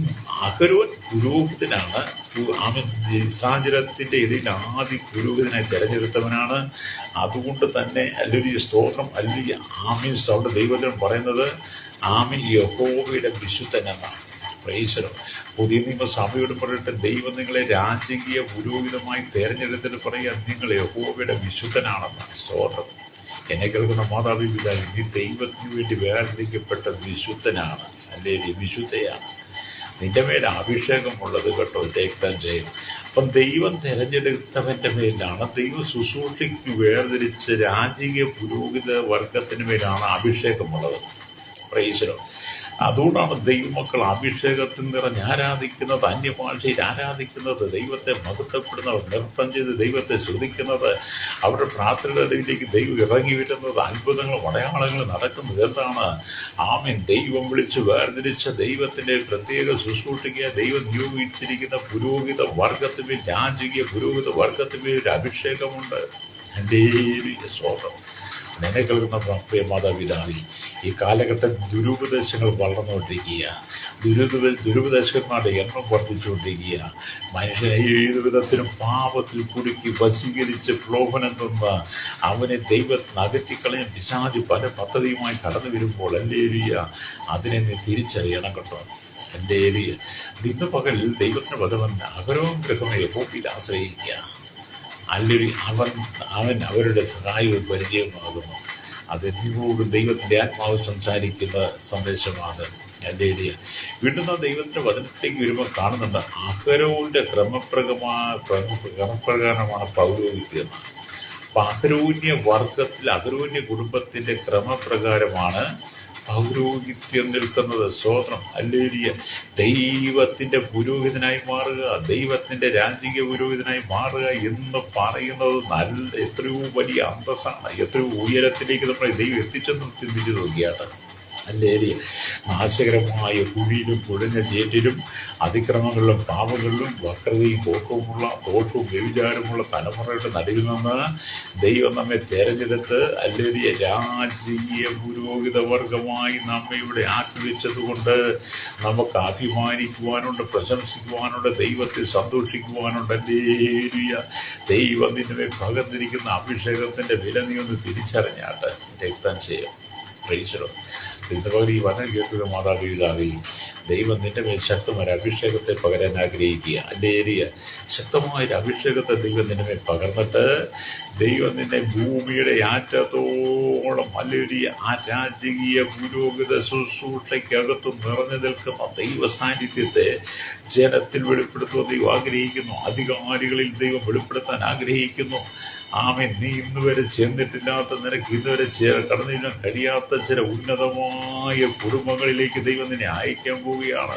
അഹരോൻ പുരോഹിതനാണ്. അവൻ ഇസ്രായേലിന്റെ ഇടയിൽ ആദ്യ പുരോഹിതനായി തെരഞ്ഞെടുത്തവനാണ്. അതുകൊണ്ട് തന്നെ ഹല്ലേലൂയ സ്തോത്രം, ഹല്ലേലൂയ ആമേൻ. അവിടെ ദൈവജനം പറയുന്നത് ആമേൻ യഹോവയുടെ വിശുദ്ധൻ എന്നാണ്. Praise the Lord. പുതിയ നിയമസഭയോട് പറഞ്ഞിട്ട് ദൈവം നിങ്ങളെ രാജകീയ പുരോഹിതമായി തെരഞ്ഞെടുത്തിട്ട് പറയുക നിങ്ങൾ യഹോവയുടെ വിശുദ്ധനാണെന്നാണ്. സ്തോത്രം. എന്നെ കേൾക്കുന്ന മാതാപിതാക്കൾ, നീ ദൈവത്തിന് വേണ്ടി വേർതിരിക്കപ്പെട്ട വിശുദ്ധനാണ്, അല്ലെങ്കിൽ വിശുദ്ധയാണ്. നിന്റെ മേൽ അഭിഷേകമുള്ളത് കേട്ടോ, രക്തം ചെയ്യും. അപ്പം ദൈവം തിരഞ്ഞെടുത്തവൻ്റെ മേലാണ്, ദൈവ ശുശ്രൂഷയ്ക്ക് വേർതിരിച്ച് രാജകീയ പുരോഹിത വർഗത്തിന് മേലാണ് അഭിഷേകമുള്ളത്. Price the Lord. അതുകൊണ്ടാണ് ദൈവമക്കൾ അഭിഷേകത്തിൽ നിറഞ്ഞ് ആരാധിക്കുന്നത്, അന്യഭാഷയിൽ ആരാധിക്കുന്നത്, ദൈവത്തെ മഹത്വപ്പെടുന്നവർ നൃത്തം ചെയ്ത് ദൈവത്തെ ശ്രദ്ധിക്കുന്നത്, അവരുടെ പ്രാർത്ഥനയിലേക്ക് ദൈവം ഇറങ്ങി വരുന്നത്, അത്ഭുതങ്ങളും അടയാളങ്ങളും നടക്കുന്നത്. എന്താണ്? ആമേൻ. ദൈവം വിളിച്ച് വേർതിരിച്ച ദൈവത്തിൻ്റെ പ്രത്യേക ശുശ്രൂഷയ്ക്ക് ദൈവം നിയോഗിച്ചിരിക്കുന്ന പുരോഹിത വർഗത്തിന്മേൽ, രാജകീയ പുരോഹിത വർഗത്തിന്മേൽ ഒരു അഭിഷേകമുണ്ട്. എൻ്റെ സ്വന്തം എന്നെ കേൾക്കുന്ന പ്രിയ മാതാപിതാവി, ഈ കാലഘട്ടം ദുരുപദേശങ്ങൾ വളർന്നുകൊണ്ടിരിക്കുക. ദുരുപദേശന്മാരുടെ എണ്ണം വർദ്ധിച്ചുകൊണ്ടിരിക്കുക. മനുഷ്യനെ ഏത് വിധത്തിലും പാപത്തിൽ കുടുക്കി വശീകരിച്ച് പ്രലോഭനം തന്ന് അവനെ ദൈവത്തിന് അകറ്റിക്കളയാൻ പിശാച് പല പദ്ധതിയുമായി കടന്നു വരുമ്പോൾ ഹല്ലേലൂയ അതിനെ നീ തിരിച്ചറിയണം കേട്ടോ. ഹല്ലേലൂയ. ഇന്ന് പകലിൽ ദൈവത്തിന് വധവൻ അഹരോൻ ഗൃഹമേ യഹോവയിൽ ആശ്രയിക്കുക. അല്ലെങ്കിൽ അവൻ അവരുടെ സഹായവും പരിചയമാകുന്നു. അത് നിങ്ങളോട് ദൈവത്തിൻ്റെ ആത്മാവ് സംസാരിക്കുന്ന സന്ദേശമാണ്. ഹല്ലേലൂയ. വീണ്ടും ദൈവത്തിൻ്റെ വചനത്തിലേക്ക് വരുമ്പോൾ കാണുന്നുണ്ട് അഹരോന്റെ ക്രമപ്രകാരമാണ് പൗരോഹിത്യം. അപ്പം അഹരോന്യ വർഗത്തിൽ, അഹരോന്യ കുടുംബത്തിൻ്റെ ക്രമപ്രകാരമാണ് പൗരോഹിത്യം നിൽക്കുന്നത്. സ്തോത്രം, ഹല്ലേലൂയ. ദൈവത്തിൻ്റെ പുരോഹിതനായി മാറുക, ദൈവത്തിൻ്റെ രാജകീയ പുരോഹിതനായി മാറുക എന്ന് പറയുന്നത് എത്രയോ വലിയ അന്തസ്സാണ്. എത്രയോ ഉയരത്തിലേക്ക് നമ്മളെ ദൈവം എത്തിച്ചെന്ന് ചിന്തിച്ചു നോക്കിയാണ്. ഹല്ലേലൂയ. നാശകരമായ കുഴിയിലും കുഴഞ്ഞ ചേറ്റിലും അതിക്രമങ്ങളിലും പാപങ്ങളിലും വക്രതയും കോട്ടവുമുള്ള ദോഷവും വ്യഭിചാരമുള്ള തലമുറയുടെ നടുവിൽ നിന്ന് ദൈവം നമ്മെ തെരഞ്ഞെടുത്ത് ഹല്ലേലൂയ രാജകീയ പുരോഹിത വർഗമായി നമ്മെ ഇവിടെ ആക്കിവെച്ചതുകൊണ്ട് നമുക്ക് അഭിമാനിക്കുവാനുണ്ട്, പ്രശംസിക്കുവാനുണ്ട്, ദൈവത്തെ സന്തോഷിക്കുവാനുണ്ട്. ഹല്ലേലൂയ. ദൈവം നിന്നെ പകർന്നിരിക്കുന്ന അഭിഷേകത്തിൻ്റെ വില നീ ഒന്ന് തിരിച്ചറിഞ്ഞാട്ട് രക്തം ചെയ്യും. Price the Lord. ഇതുപോലെ ഈ വചനം കേൾക്കുക മാതാപിതാവേ, ദൈവം നിന്റെ മേൽ ശക്തമായ അഭിഷേകത്തെ പകരാൻ ആഗ്രഹിക്കുക. ഹല്ലേലൂയ. ശക്തമായൊരു അഭിഷേകത്തെ ദൈവം നിന്റെ മേൽ പകർന്നിട്ട് ദൈവം നിന്നെ ഭൂമിയുടെ ആറ്റത്തോളം ഹല്ലേലൂയ ആ രാജകീയ പുരോഹിത ശുശ്രൂഷയ്ക്കകത്ത് നിറഞ്ഞു നിൽക്കുന്ന ദൈവ സാന്നിധ്യത്തെ ജനത്തിൽ വെളിപ്പെടുത്തുവാൻ ദൈവം ആഗ്രഹിക്കുന്നു. അധികാരികളിൽ ദൈവം വെളിപ്പെടുത്താൻ ആഗ്രഹിക്കുന്നു. ആമേൻ. നീ ഇന്നുവരെ ചെന്നിട്ടില്ലാത്ത, നിനക്ക് ഇന്നുവരെ കടന്നിടാൻ കഴിയാത്ത ചില ഉന്നതമായ കുടുംബങ്ങളിലേക്ക് ദൈവം നിന്നെ അയക്കാൻ പോവുകയാണ്.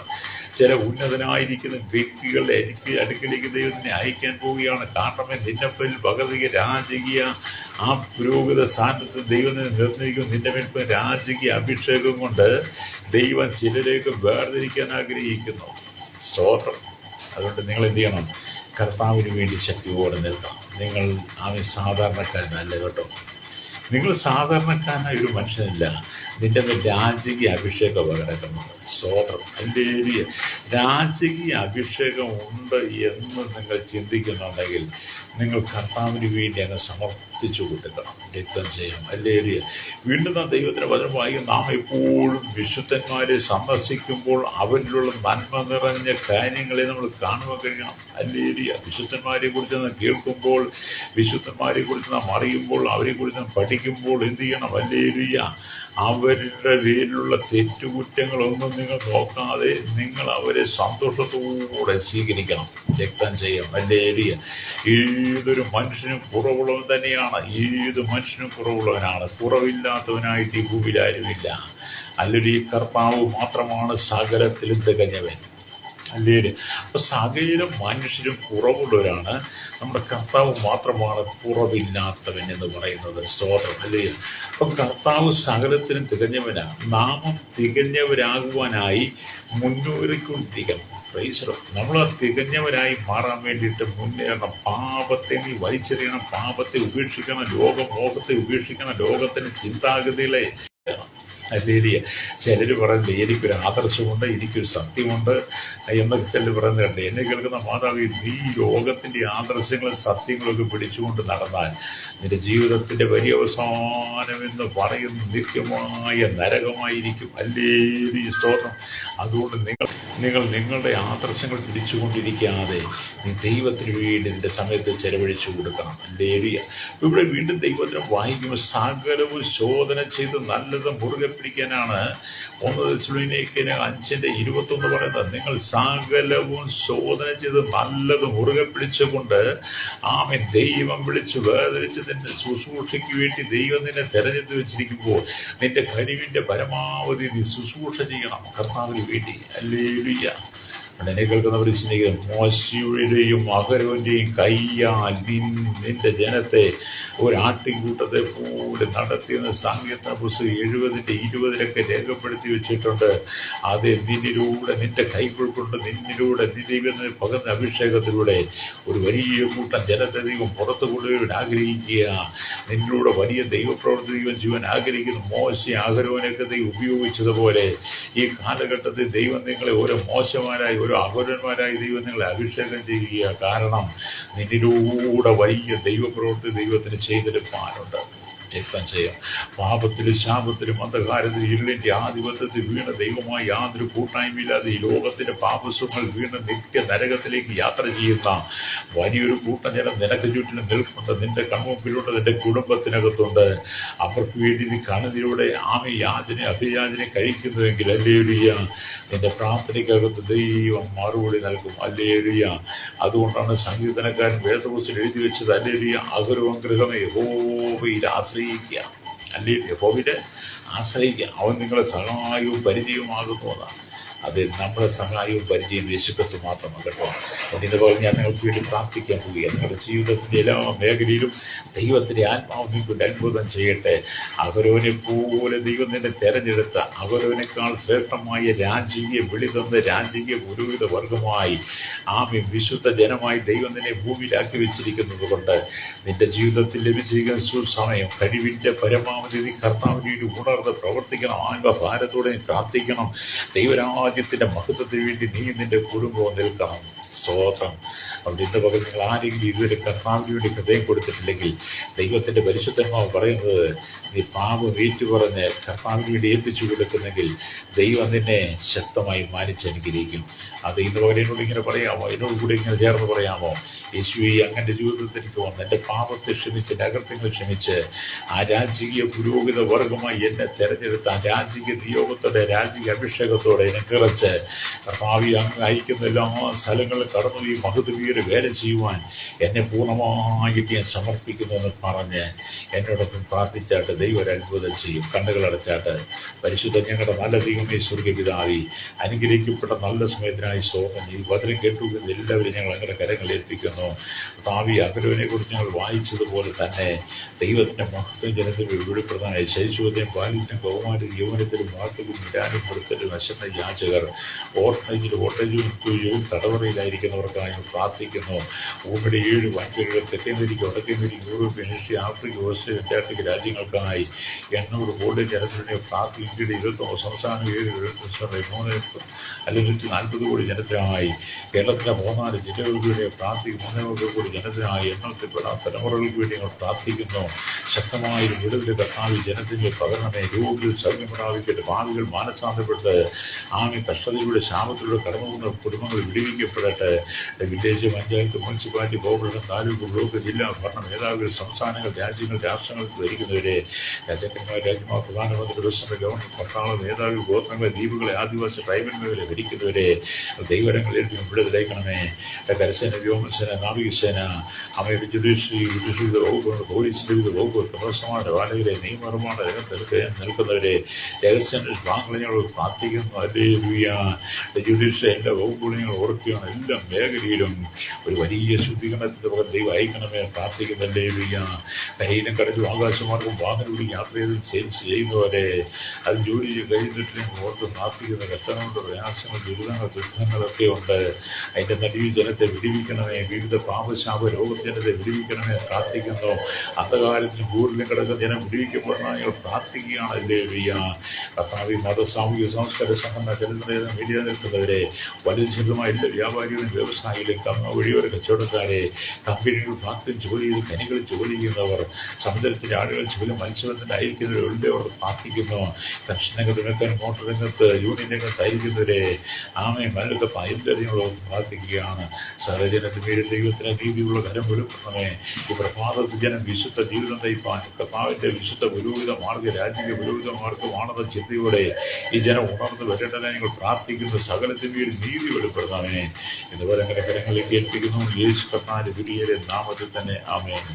ചില ഉന്നതനായിരിക്കുന്ന വ്യക്തികളുടെ അടുക്കിലേക്ക് ദൈവം നിന്നെ അയക്കാൻ പോവുകയാണ്. കാരണം നിന്നെപ്പേരിൽ ഭഗവതിക രാജകീയ ആ പുരോഹിത സ്ഥാനത്ത് ദൈവം നിന്നെ നിർണ്ണയിക്കും. നിന്റെ മേൽ രാജകീയ അഭിഷേകം കൊണ്ട് ദൈവം ചിലരേക്ക് വേർതിരിക്കാൻ ആഗ്രഹിക്കുന്നു. സ്തോത്രം. അതുകൊണ്ട് നിങ്ങൾ എന്ത് ചെയ്യണം? കർത്താവിന് വേണ്ടി ശക്തിയോടെ നിൽക്കണം. നിങ്ങൾ സാധാരണക്കാരനല്ല കേട്ടോ. നിങ്ങൾ സാധാരണക്കാരനായ ഒരു മനുഷ്യനില്ല. നിന്റെ രാജകീയ അഭിഷേകം കിടക്കുന്നത്. സ്തോത്രം, ഹല്ലേലൂയ. രാജകീയ അഭിഷേകം ഉണ്ട് എന്ന് നിങ്ങൾ ചിന്തിക്കുന്നുണ്ടെങ്കിൽ നിങ്ങൾ കർത്താവിന് വേണ്ടി അങ്ങ് സമർപ്പിച്ചു കൊടുക്കണം, രക്തം ചെയ്യാം. ഹല്ലേലൂയ. വീണ്ടും നാം ദൈവത്തിൻ്റെ വചനം വായിക്കും. നാം എപ്പോഴും വിശുദ്ധന്മാരെ സന്ദർശിക്കുമ്പോൾ അവരിലുള്ള നന്മ നിറഞ്ഞ കാര്യങ്ങളെ നമ്മൾ കാണുവാൻ കഴിയണം. ഹല്ലേലൂയ. വിശുദ്ധന്മാരെ കുറിച്ച് നാം കേൾക്കുമ്പോൾ, വിശുദ്ധന്മാരെ കുറിച്ച് നാം അറിയുമ്പോൾ, അവരെ കുറിച്ച് നാം പഠിക്കുമ്പോൾ എന്ത് ചെയ്യണം? ഹല്ലേലൂയ. അവരുടെ പേരിലുള്ള തെറ്റുകുറ്റങ്ങളൊന്നും നിങ്ങൾ നോക്കാതെ നിങ്ങൾ അവരെ സന്തോഷത്തോടെ സ്വീകരിക്കണം, രക്തം ചെയ്യാം. ഹല്ലേലൂയ. ഏതൊരു മനുഷ്യനും കുറവുള്ളവൻ തന്നെയാണ്. ഏത് മനുഷ്യനും കുറവുള്ളവനാണ്. കുറവില്ലാത്തവനായിട്ട് ഈ ഭൂമിയിൽ ആരുമില്ല. അല്ലെങ്കിൽ ഈ കർത്താവ് മാത്രമാണ് സകലത്തിലും തികഞ്ഞവൻ. അല്ലേ? അപ്പം സകല മനുഷ്യരും കുറവുള്ളവരാണ്. നമ്മുടെ കർത്താവ് മാത്രമാണ് കുറവില്ലാത്തവൻ എന്ന് പറയുന്നത്. സ്തോത്രം, അല്ലേ? അപ്പം കർത്താവ് സകലത്തിനും തികഞ്ഞവനാണ്. നാമം തികഞ്ഞവരാകുവാനായി മുന്നേറിക്കൊണ്ടിരിക്കണം. നമ്മൾ തികഞ്ഞവരായി മാറാൻ വേണ്ടിയിട്ട് മുന്നേറണം. പാപത്തെ നീ വലിച്ചെറിയണം, പാപത്തെ ഉപേക്ഷിക്കണം, ലോകമോഹത്തെ ഉപേക്ഷിക്കണം, ലോകത്തിൻ്റെ ചിന്താഗതികളെ അല്ലേലിയ. ചിലർ പറയുന്നത് എനിക്കൊരു ആദർശമുണ്ട്, എനിക്കൊരു സത്യമുണ്ട് എന്നൊക്കെ ചിലർ പറയുന്നുണ്ട്. എന്നെ കേൾക്കുന്ന മാതാവ്, നീ ലോകത്തിൻ്റെ ആദർശങ്ങളും സത്യങ്ങളൊക്കെ പിടിച്ചുകൊണ്ട് നടന്നാൽ നിന്റെ ജീവിതത്തിൻ്റെ വലിയ അവസാനം എന്ന് പറയുന്ന നിത്യമായ നരകമായിരിക്കും. അല്ലേലിയ, സ്തോത്രം. അതുകൊണ്ട് നിങ്ങൾ നിങ്ങളുടെ ആദർശങ്ങൾ പിടിച്ചുകൊണ്ടിരിക്കാതെ നീ ദൈവത്തിന് വേണ്ടി നിന്റെ സമയത്ത് ചെലവഴിച്ചു കൊടുക്കണം. അല്ലേലിയ. ഇവിടെ വീണ്ടും ദൈവത്തിനെ വായിക്കുമ്പോൾ സകലവും ശോധന ചെയ്ത് നല്ലത് മുറുകെ പിടിക്കാനാണ് 1 തെസ്സലോനിക്കർ 5:21 പറയുന്നത്. നിങ്ങൾ സകലവും ശോധന ചെയ്ത് നല്ലത് മുറുകെ പിടിച്ചുകൊണ്ട് ആമേൻ ദൈവം വിളിച്ചു വേദനിച്ച് നിന്റെ ശുശ്രൂഷയ്ക്ക് വേണ്ടി ദൈവം നിന്നെ തെരഞ്ഞെടുത്ത് വെച്ചിരിക്കുമ്പോൾ നിന്റെ കഴിവിൻ്റെ പരമാവധി നീ ശുശ്രൂഷ ചെയ്യണം കർത്താവിന് വേണ്ടി. ഹല്ലേലൂയ. എന്നെ കേൾക്കുന്നവർ സ്നേഹിതൻ, മോശയുടെയും അഹരോന്റെയും കയ്യാൽ നിന്റെ ജനത്തെ ഒരു ആട്ടിൻകൂട്ടത്തെ പോലെ നടത്തിയെന്ന് സങ്കീർത്തന പുസ്തകം 70:20 രേഖപ്പെടുത്തി വെച്ചിട്ടുണ്ട്. അത് നിന്നിലൂടെ, നിന്റെ കൈകൾക്കൊണ്ട് നിന്നിലൂടെ ദൈവത്തിന് പകർന്ന അഭിഷേകത്തിലൂടെ ഒരു വലിയ കൂട്ടം ജനത്തെ ദൈവം പുറത്തു കൊണ്ടുവരാൻ ആഗ്രഹിക്കുക. നിന്നിലൂടെ വലിയ ദൈവപ്രവൃത്തി ദൈവം ജീവൻ ആഗ്രഹിക്കുന്നു. മോശ അഹരോനൊക്കെ ദൈവം ഉപയോഗിച്ചതുപോലെ ഈ കാലഘട്ടത്തിൽ ദൈവം നിങ്ങളെ ഓരോ മോശമാരായി, ഓരോ അഹരോന്മാരായി ദൈവം നിങ്ങളെ അഭിഷേകം ചെയ്യുക. കാരണം നിന്നിലൂടെ വലിയ ദൈവപ്രവൃത്തി ദൈവത്തിന് ചെയ്തെടുപ്പാനുണ്ട്. രക്തം ചെയ്യാം. പാപത്തിലും ശാപത്തിലും അന്ധകാരത്തിലും ഇരുളിൻ്റെ ആധിപത്യത്തിൽ വീണ ദൈവമായി യാതൊരു കൂട്ടായ്മയില്ലാതെ ഈ ലോകത്തിൻ്റെ പാപസുഖങ്ങൾ വീണ് നിത്യ നരകത്തിലേക്ക് യാത്ര ചെയ്യുന്ന വലിയൊരു കൂട്ടം ജനം നിനക്ക് ചുറ്റിലും നിൽക്കുന്നുണ്ട്. നിന്റെ കൺമുമ്പിലുണ്ട്, നിന്റെ കുടുംബത്തിനകത്തുണ്ട്. അവർക്ക് വേണ്ടി നീ കണ്ണതിലൂടെ അഭിയാചന കഴിക്കുന്നുവെങ്കിൽ ഹല്ലേലൂയ, നിന്റെ പ്രാർത്ഥനയ്ക്കകത്ത് ദൈവം മറുപടി നൽകും. ഹല്ലേലൂയ. അതുകൊണ്ടാണ് സങ്കീർത്തനക്കാരൻ വേദപുസ്തകത്തിൽ എഴുതി വെച്ചത്, ഹല്ലേലൂയ, അഗരവം ഗൃഹമേ യഹോവയിൽ ആശ്രയിക്കുക. അല്ലെങ്കിൽ യഹോവയെ ആശ്രയിക്കുക. അവൻ നിങ്ങളെ സഹായവും പരിചയവുമാകുന്നതാണ്. അത് നമ്മുടെ സഹായവും പരിചയം യേശുക്രിസ്തു മാത്രമാണ് കേട്ടോ. ഇന്ന് പറഞ്ഞ് ഞാൻ നിങ്ങൾക്ക് വേണ്ടി പ്രാർത്ഥിക്കാൻ പോവുകയാണ്. നിങ്ങളുടെ ജീവിതത്തിൻ്റെ എല്ലാ മേഖലയിലും ദൈവത്തിൻ്റെ ആത്മാവ് നിങ്ങൾക്ക് അത്ഭുതം ചെയ്യട്ടെ. അഹരോനെ പോലെ ദൈവം നിന്നെ തെരഞ്ഞെടുത്ത അഹരോനേക്കാൾ ശ്രേഷ്ഠമായ രാജകീയ വിളി തന്ന രാജകീയ പുരോഹിത വർഗമായി വിശുദ്ധ ജനമായി ദൈവം നിന്നെ ഭൂമിയിലാക്കി വെച്ചിരിക്കുന്നത് കൊണ്ട് നിന്റെ ജീവിതത്തിൽ ലഭിച്ചിരിക്കുന്ന സമയം കഴിവിൻ്റെ പരമാവധി നീ കർത്താവിന് വേണ്ടി ഉണർന്ന് പ്രവർത്തിക്കണം. ആത്മഭാരത്തോടെ പ്രാർത്ഥിക്കണം. ദൈവരാജ്യത്തിൻ്റെ മഹത്വത്തിന് വേണ്ടി നീ നിന്റെ കുടുംബവും നിൽക്കണം. സ്തോത്രം. അവിടെ ഇന്ന് പകൽ നിങ്ങൾ ആരെങ്കിലും ഇതുവരെ കർത്താവിന് വേണ്ടി ഹൃദയം കൊടുത്തിട്ടില്ലെങ്കിൽ ദൈവത്തിൻ്റെ പരിശുദ്ധന്മാവ് പറയുന്നത്, നീ പാപം ഏറ്റുപറഞ്ഞ് കർത്താവിന് വേണ്ടി ഏൽപ്പിച്ചു കൊടുക്കുന്നെങ്കിൽ ദൈവം നിന്നെ ശക്തമായി മാനിച്ചനുഗ്രഹിക്കും. അത് ഇന്ന് പകൽ എന്നോട് ഇങ്ങനെ പറയാമോ? എന്നോട് കൂടി ഇങ്ങനെ ചേർന്ന് പറയാമോ? യേശുവേ, അങ്ങൻ്റെ ജീവിതത്തിലേക്ക് വന്ന് എൻ്റെ പാപത്തെ ക്ഷമിച്ച്, എൻ്റെ അകൃത്യങ്ങൾ ക്ഷമിച്ച് ആ രാജകീയ പുരോഹിത വർഗമായി എന്നെ തെരഞ്ഞെടുത്ത ആ രാജകീയ നിയോഗത്തോടെ, രാജകീയ അഭിഷേകത്തോടെ എന്നെ കിറച്ച് കർത്താവി അങ്ങ് അയക്കുന്ന എല്ലാ സ്ഥലങ്ങളും കടന്നു ഈ മഹത്വീയ വേല ചെയ്യുവാൻ എന്നെ പൂർണ്ണമായിട്ട് ഞാൻ സമർപ്പിക്കുന്നു എന്ന് പറഞ്ഞ് എന്നോടൊപ്പം പ്രാർത്ഥിച്ചാട്ട് ദൈവം ഒരു അത്ഭുതം ചെയ്യും. കണ്ണുകളടച്ചാട്ട് പരിശുദ്ധ ഞങ്ങളുടെ നല്ല ദൈവമേ, സ്വർഗ്ഗപിതാവേ, അനുഗ്രഹിക്കപ്പെട്ട നല്ല സമയത്തിനായി സ്തോത്രം. ഈ വചനം കേട്ടുകൊണ്ട് എല്ലാവരും ഞങ്ങൾ അങ്ങനെ കരങ്ങൾ ഏൽപ്പിക്കുന്നു. ഭാവി അഹരോനെ കുറിച്ച് ഞങ്ങൾ വായിച്ചതുപോലെ തന്നെ ദൈവത്തിൻ്റെ മഹത്വം ജനത്തിന് വെളിപ്പെടുത്താനായി ശൈശവത്തെയും ബാല്യത്തിനും കൗമാരത്തിലും യൗവനത്തിലും വാർത്തകളും നിരാനും കൊടുത്തലും നശന്ന യാചകർ ഓട്ടേജും തടവറയിലായിരിക്കുന്നവർക്കായി പ്രാർത്ഥിക്കുന്നു. ഭൂമിയുടെ 7 വൻകരകൾ തെക്കേന്തിരിക്കും വടക്കേന്തിരിക്കും European, Asia, Africa, Australia, Antarctica രാജ്യങ്ങൾക്കായി 800 കോടി ജനത്തിൻ്റെ പ്രാർത്ഥന. ഇന്ത്യയുടെ 29 സംസ്ഥാനം 140 കോടി ജനത്തിനായി. കേരളത്തിലെ 34 ജില്ലകൾക്ക് വേണ്ടി പ്രാർത്ഥിക്കും. 3 കോടി ജനത്തിനായി. എണ്ണത്തിൽപ്പെടാൻ തലമുറകൾക്ക് വേണ്ടി ഞങ്ങൾ പ്രാർത്ഥിക്കുന്നു. ശക്തമായ വിടുതൽ കർത്താവ് ജനത്തിന് പകരണമേ. രോഗികൾ സൗഖ്യം പ്രാപിക്കട്ടെ. ഭാവികൾ മാനസാന്തരപ്പെട്ട് കഷ്ടതയിലൂടെ ശാപത്തിലൂടെ കടന്നു പോകുന്ന കുടുംബങ്ങൾ വിടുവിക്കപ്പെടട്ടെ. വില്ലേജ്, പഞ്ചായത്ത്, മുനിസിപ്പാലിറ്റി, ഗോകുലം, താലൂക്ക്, ബ്ലോക്ക്, ജില്ലാ ഭരണ മേധാവികൾ, സംസ്ഥാനങ്ങൾ, രാജ്യങ്ങൾ, രാഷ്ട്രങ്ങൾക്ക് ഭരിക്കുന്നവരെ, രാജാക്കന്മാർ, രാജ്യമാർ, പ്രധാനമന്ത്രി, പ്രസിഡന്റ്, ഗവർണർ, പട്ടാള മേധാവികൾ, ഗോത്രങ്ങളെ, ദ്വീപുകളെ, ആദിവാസി ട്രൈബൽ മേഖലയെ ഭരിക്കുന്നവരെ ദൈവരങ്ങളിൽ വിടുതലയക്കണമേ. കരസേന, വ്യോമസേന, നാവികസേന, അവയുടെ ജുഡീഷ്യറി വകുപ്പുകൾ, പോലീസിന്റെ വിവിധ വകുപ്പുകൾ, ക്രമസമാന പാലകരെ, നിയമനിർമ്മാണ രംഗത്ത് നിൽക്കുന്നവരെ, രഹസ്യാന്വേഷണ ബാങ്കുകൾ ഞങ്ങൾ പ്രാർത്ഥിക്കുന്നു. ഹല്ലേലൂയ. ജുഡീഷ്യറി എല്ലാ വകുപ്പുകളും ഞങ്ങൾ ഓർക്കുകയാണ്. എല്ലാ മേഖലയിലും ഒരു വലിയ ശുദ്ധീകരണത്തിൻ്റെ പകരം ദൈവം അയക്കണമേ പ്രാർത്ഥിക്കുന്നല്ലേ വയ്യ. കരയിലും കടലും ആകാശമാർഗം വാഹനത്തിൽ യാത്ര ചെയ്ത് സെയിൽസ് ചെയ്യുന്നവരെ അത് ജോലി കഴിയുന്നിട്ട് ഓർത്ത് പ്രാർത്ഥിക്കുന്ന കഷ്ടങ്ങളുണ്ട്, പ്രയാസങ്ങൾ, ദുരിതങ്ങൾ, ദുഃഖങ്ങളൊക്കെ ഉണ്ട്. അതിൻ്റെ നടുവിൽ ജനത്തെ വിടിവിക്കണമേ, വിവിധ പാപശാപ രോഗജനത്തെ വിടിവിക്കണമേ പ്രാർത്ഥിക്കുന്നു. അന്ധകാലത്തിന് കൂടുതലും കിടക്കുന്ന ജനം വിടിവിക്കപ്പെടണം ഞങ്ങൾ പ്രാർത്ഥിക്കുകയാണ്. അല്ലേ വയ്യ. കർത്താവ് മത സാമൂഹിക സംസ്കാര സംഘടന ചരിത്ര മീഡിയ നിൽക്കുന്നവരെ വലിയ ചെറുതുമായ എല്ലാ വ്യാപാരികളും വ്യവസായികളും വഴിയോര കച്ചവടക്കാരെ, കമ്പനികൾ ഫാക്ടറി ജോലി ചെയ്ത് ഖനികൾ ജോലി ചെയ്യുന്നവർ, സമുദ്രത്തിലെ ആളുകൾ ജോലി മത്സ്യബന്ധനം അയക്കുന്നവരുണ്ട് അവർ പ്രാർത്ഥിക്കുന്നു. കർഷക രംഗത്ത് മോട്ടോർ രംഗത്ത് യൂണിയൻ രംഗത്ത് അയക്കുന്നവരെ ആമേ മലത്തെ പൈലറിയുള്ളവർ പ്രാർത്ഥിക്കുകയാണ്. സഹജനത്തിന് പേരിൽ ദൈവത്തിന് നീതിയുള്ള കരം വെളുക്കണമേ. ഈ പ്രഭാതത്തിൽ ജനം വിശുദ്ധ ജീവിതം നയിപ്പാൻ കർത്താവിൻ്റെ വിശുദ്ധ പുരോഹിത മാർഗ്ഗ രാജ്യ പുരോഹിത മാർഗ്ഗമാണെന്ന ചിന്തയോടെ ഈ ജനം ഉണർന്ന് വരേണ്ടതിനെ ഞങ്ങൾ പ്രാർത്ഥിക്കുന്നു. സകലത്തിന് പേരിൽ നീതി വെളിപ്പെടുത്തണമേ എന്ന് പോലെ കരങ്ങളിൽ ഏൽപ്പിക്കുന്നു. യേശു കർത്താവിന്റെ വലിയ നാമത്തിൽ തന്നെ ആമേൻ.